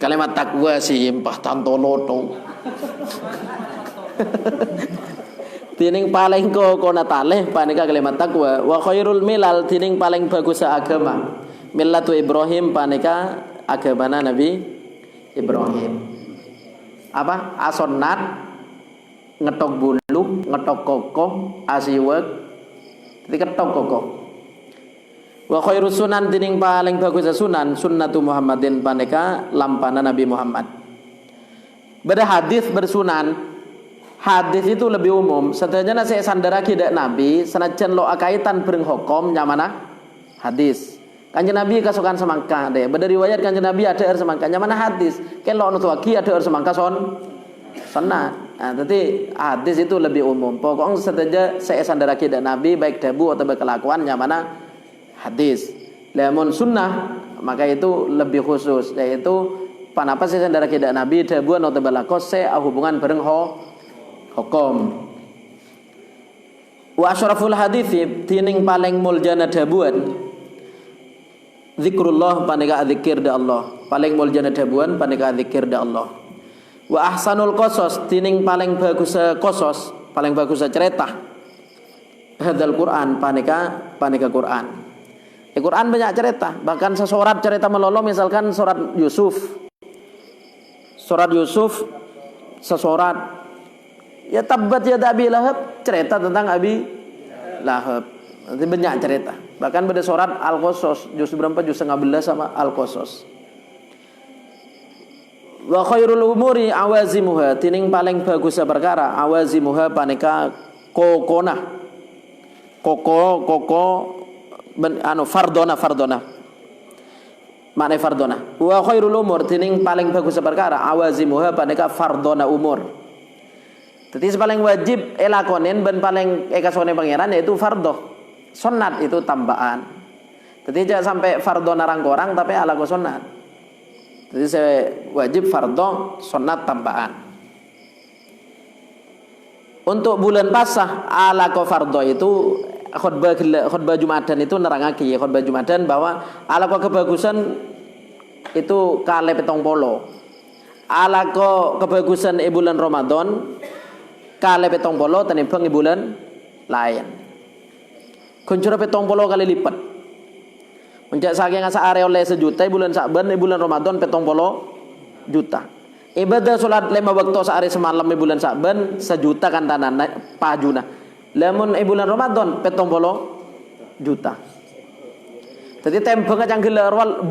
Kalimat takwa si empah tantolo to. Tining paling kokona taleh panika kalimat takwa. Wa khairul milal tining paling bagus agama. Millatu Ibrahim panika agamana Nabi Ibrahim. Apa? Asonat, ngetok bulu, ngetok kokoh, asiwek, ketok kokoh. Wa khairus sunan tining paling bagus sunan sunnatu Muhammadin paneka lampana Nabi Muhammad. Beda hadis bersunan. Hadis itu lebih umum. Seterusnya saya sandara kidak Nabi senajan lo akaitan bereng hukum nyamana hadis. Kanjeng Nabi kasukan semangka deh. Beda riwayat kanjeng Nabi ada semangka nyamana hadis. Kalau nutuaki ada semangka sunnah. Nah, jadi hadis itu lebih umum. Pokoknya seterusnya saya sandara kidak Nabi baik dabu atau berkelakuan nyamana hadis. Lamun sunnah maka itu lebih khusus, yaitu panapa sih sandara kidak Nabi dabuan atau berlakos saya hubungan bareng hukum. Wa asyraful hadithi tining paling muljana dabuan zikrullah paneka zikir da Allah. Paling muljana dabuan paneka zikir da Allah. Wa ahsanul qasas tining paling bagus qasas, paling bagus cerita. Hadal Quran paneka Quran. Quran banyak cerita, bahkan sesurat cerita melolo, misalkan surat Yusuf. Surat Yusuf sesurat ya tabbat ya Abi Lahab, cerita tentang Abi Lahab. Nanti banyak cerita. Bahkan pada surat Al-Qasas, juz berapa? Juz 15 sama Al-Qasas. Wa khairul umuri awazimuha, tining paling bagus perkara awazimuha paneka kokona. Koko fardona makna fardona. Wa khairul umur tining paling bagus perkara awazimuha paneka fardona umur. Jadi paling wajib elakonin ben paling ekasone pangeran yaitu fardo. Sunat itu tambahan. Jadi jangan sampai fardona rangkorang tapi ala ko sunat. Jadi saya wajib fardo sunat tambahan. Untuk bulan pasah ala ko fardo itu khutbah Jumatan itu nerangake khutbah Jumatan bahwa ala ko kebagusan itu kale petong polo. Ala ko kebagusan bulan Ramadan kale petong polo tenimbang bulan lain. Kuncura petong polo kali lipat. Menjak saking asa are oleh sejuta bulan Sa'ban bulan Ramadan petong polo juta. Ibadah salat 5 waktu sehari semalam bulan Sa'ban sejuta kan tanan pajuna. Lamun bulan Ramadan petong polo juta. Jadi tembang aja gelar wal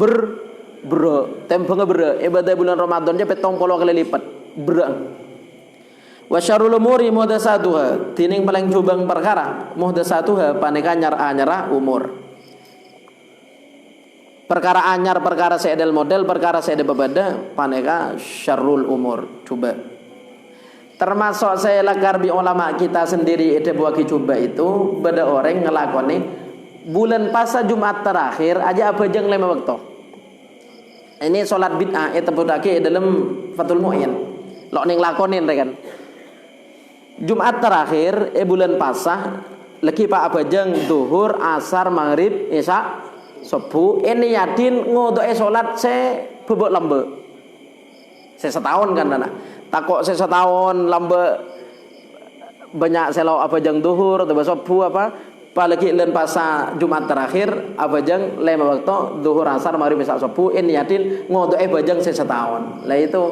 tembang ibadah bulan Ramadan aja petong polo kali lipat Wa syarrul umuri muhdatsatuha tining paling jubang perkara muhdatsatuha paneka nyara umur. Perkara anyar perkara seedel model perkara seedel babada paneka syarrul umur coba. Termasuk saya lakar bi ulama kita sendiri ide buaki coba itu beda orang ngelakoni bulan puasa Jumat terakhir aja apa jeng 5 waktu. Ini salat bid'ah itu budake dalam Fathul Mu'in. Lok ning lakonin kan. Jumat terakhir bulan puasa lagi pak apa jeng duhur, asar, maghrib, isya, subuh ini yatin ngodoke salat se bebok lembe. Saya setahun kan anak. Takok saya setahun lambe banyak selo apa jang duhur atau subuh apa apalagi len pasa Jumat terakhir apa jang 5 waktu duhur asar maghrib isya subuh ini yatin ngodoke bajang saya setahun. Lah itu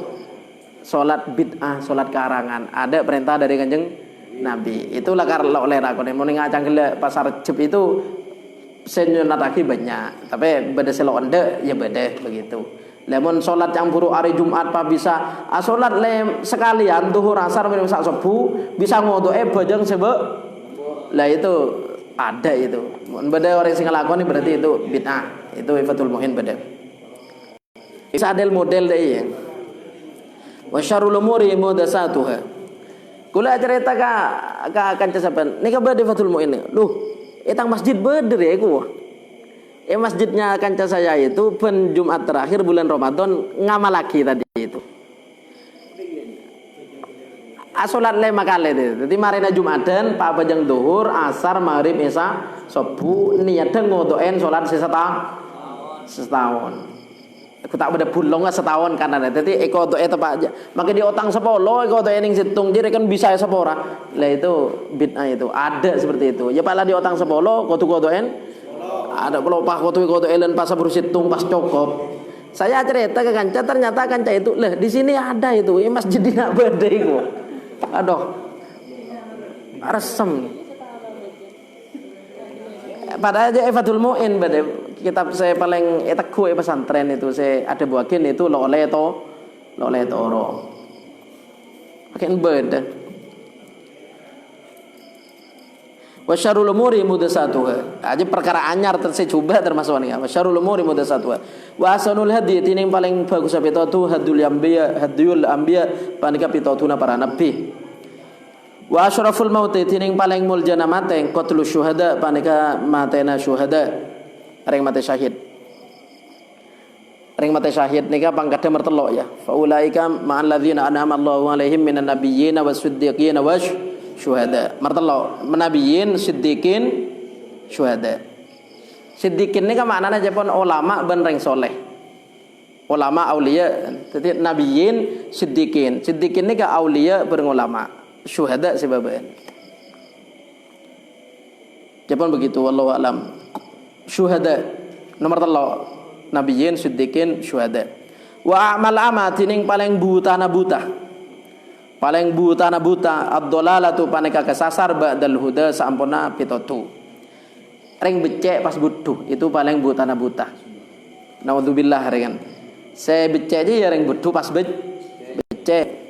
salat bid'ah, salat karangan. Ada perintah dari Kanjeng Nabi. Itulah kalau oleh rakone mun ngacang gele pasar Rejeb itu senyunatake banyak. Tapi beda selo onde ya beda begitu. Lemon salat yang buruk hari Jumat pa bisa salat sekalian duhur asar maghrib isya subuh bisa ngodoke bajang sebe. Lah itu ada itu. Mun beda orang sing nglakoni berarti itu bid'ah. Itu Fathul Mu'in beda. Bisa ada model deh ya. Wa syarrul umuri muhdatsatuha. Kula cerita ka kanca sampean. Nika bade Fathul Mu'in. Loh, etang masjid beder ya iku. Masjidnya kanca saya itu pen Jumat terakhir bulan Ramadan ngamal lagi tadi itu. Salat 5 kali itu. Jadi marina Jumatan pak bajang duhur, asar, maghrib, isya, subuh niatnya ngodoen salat setahun. Aku tak beda bulong setahun kan ada. Jadi eko doa itu pak. Maka di otang sepolo eko doa ning situng jadi kan bisa ya sepora. Lah itu bid'ah itu ada seperti itu. Ya pala di otang sepolo kotu kodoen ada pelopah kotu elen pas situng pas cokop. Saya cerita ke kanca, ternyata kanca itu, lah di sini ada itu, masjid di nak beda itu. Aduh, resem. Pada aja Fathul Mu'in, kitab saya paling teguh pesantren itu, saya ada buakin itu lo oleh toro. Makin beda. Wa syarrul umuri muhdatsatuha. Aja perkara anyar saya coba termasuk ini. Wa syarrul umuri muhdatsatuha. Wa asanul hadi tining paling bagus pitatu hadul anbiya panika pitatuna para nabi. Wa asyraful maut tining paling muljana mate qatlu syuhada panika matena syuhada. Ring mate syahid. Ring mate syahid nika pangkade mertelok ya. Fa ulaika ma'al ladzina an'ama Allahu 'alaihim minan nabiyyin was-siddiqin syuhada. Martelo menabiyin siddiqin syuhada. Siddiqin ini kan maknanya Jepun ulama ben reng soleh. Ulama aulia. Jadi nabiyin siddiqin. Siddiqin ini kan aulia ben ulama. Syuhada sebabnya. Jepun begitu wallahu alam. Syuhada nomor telo nabiyin siddiqin syuhada. Wa amal amatining paling buta na buta. Paling buta na buta ad-dhalalatu paneka kesasar ba'dal huda sampuna pitotu. Ring becek pas butuh itu paling buta na buta. Naudzubillah ringan. Saya becek aja ya ring butuh pas becek.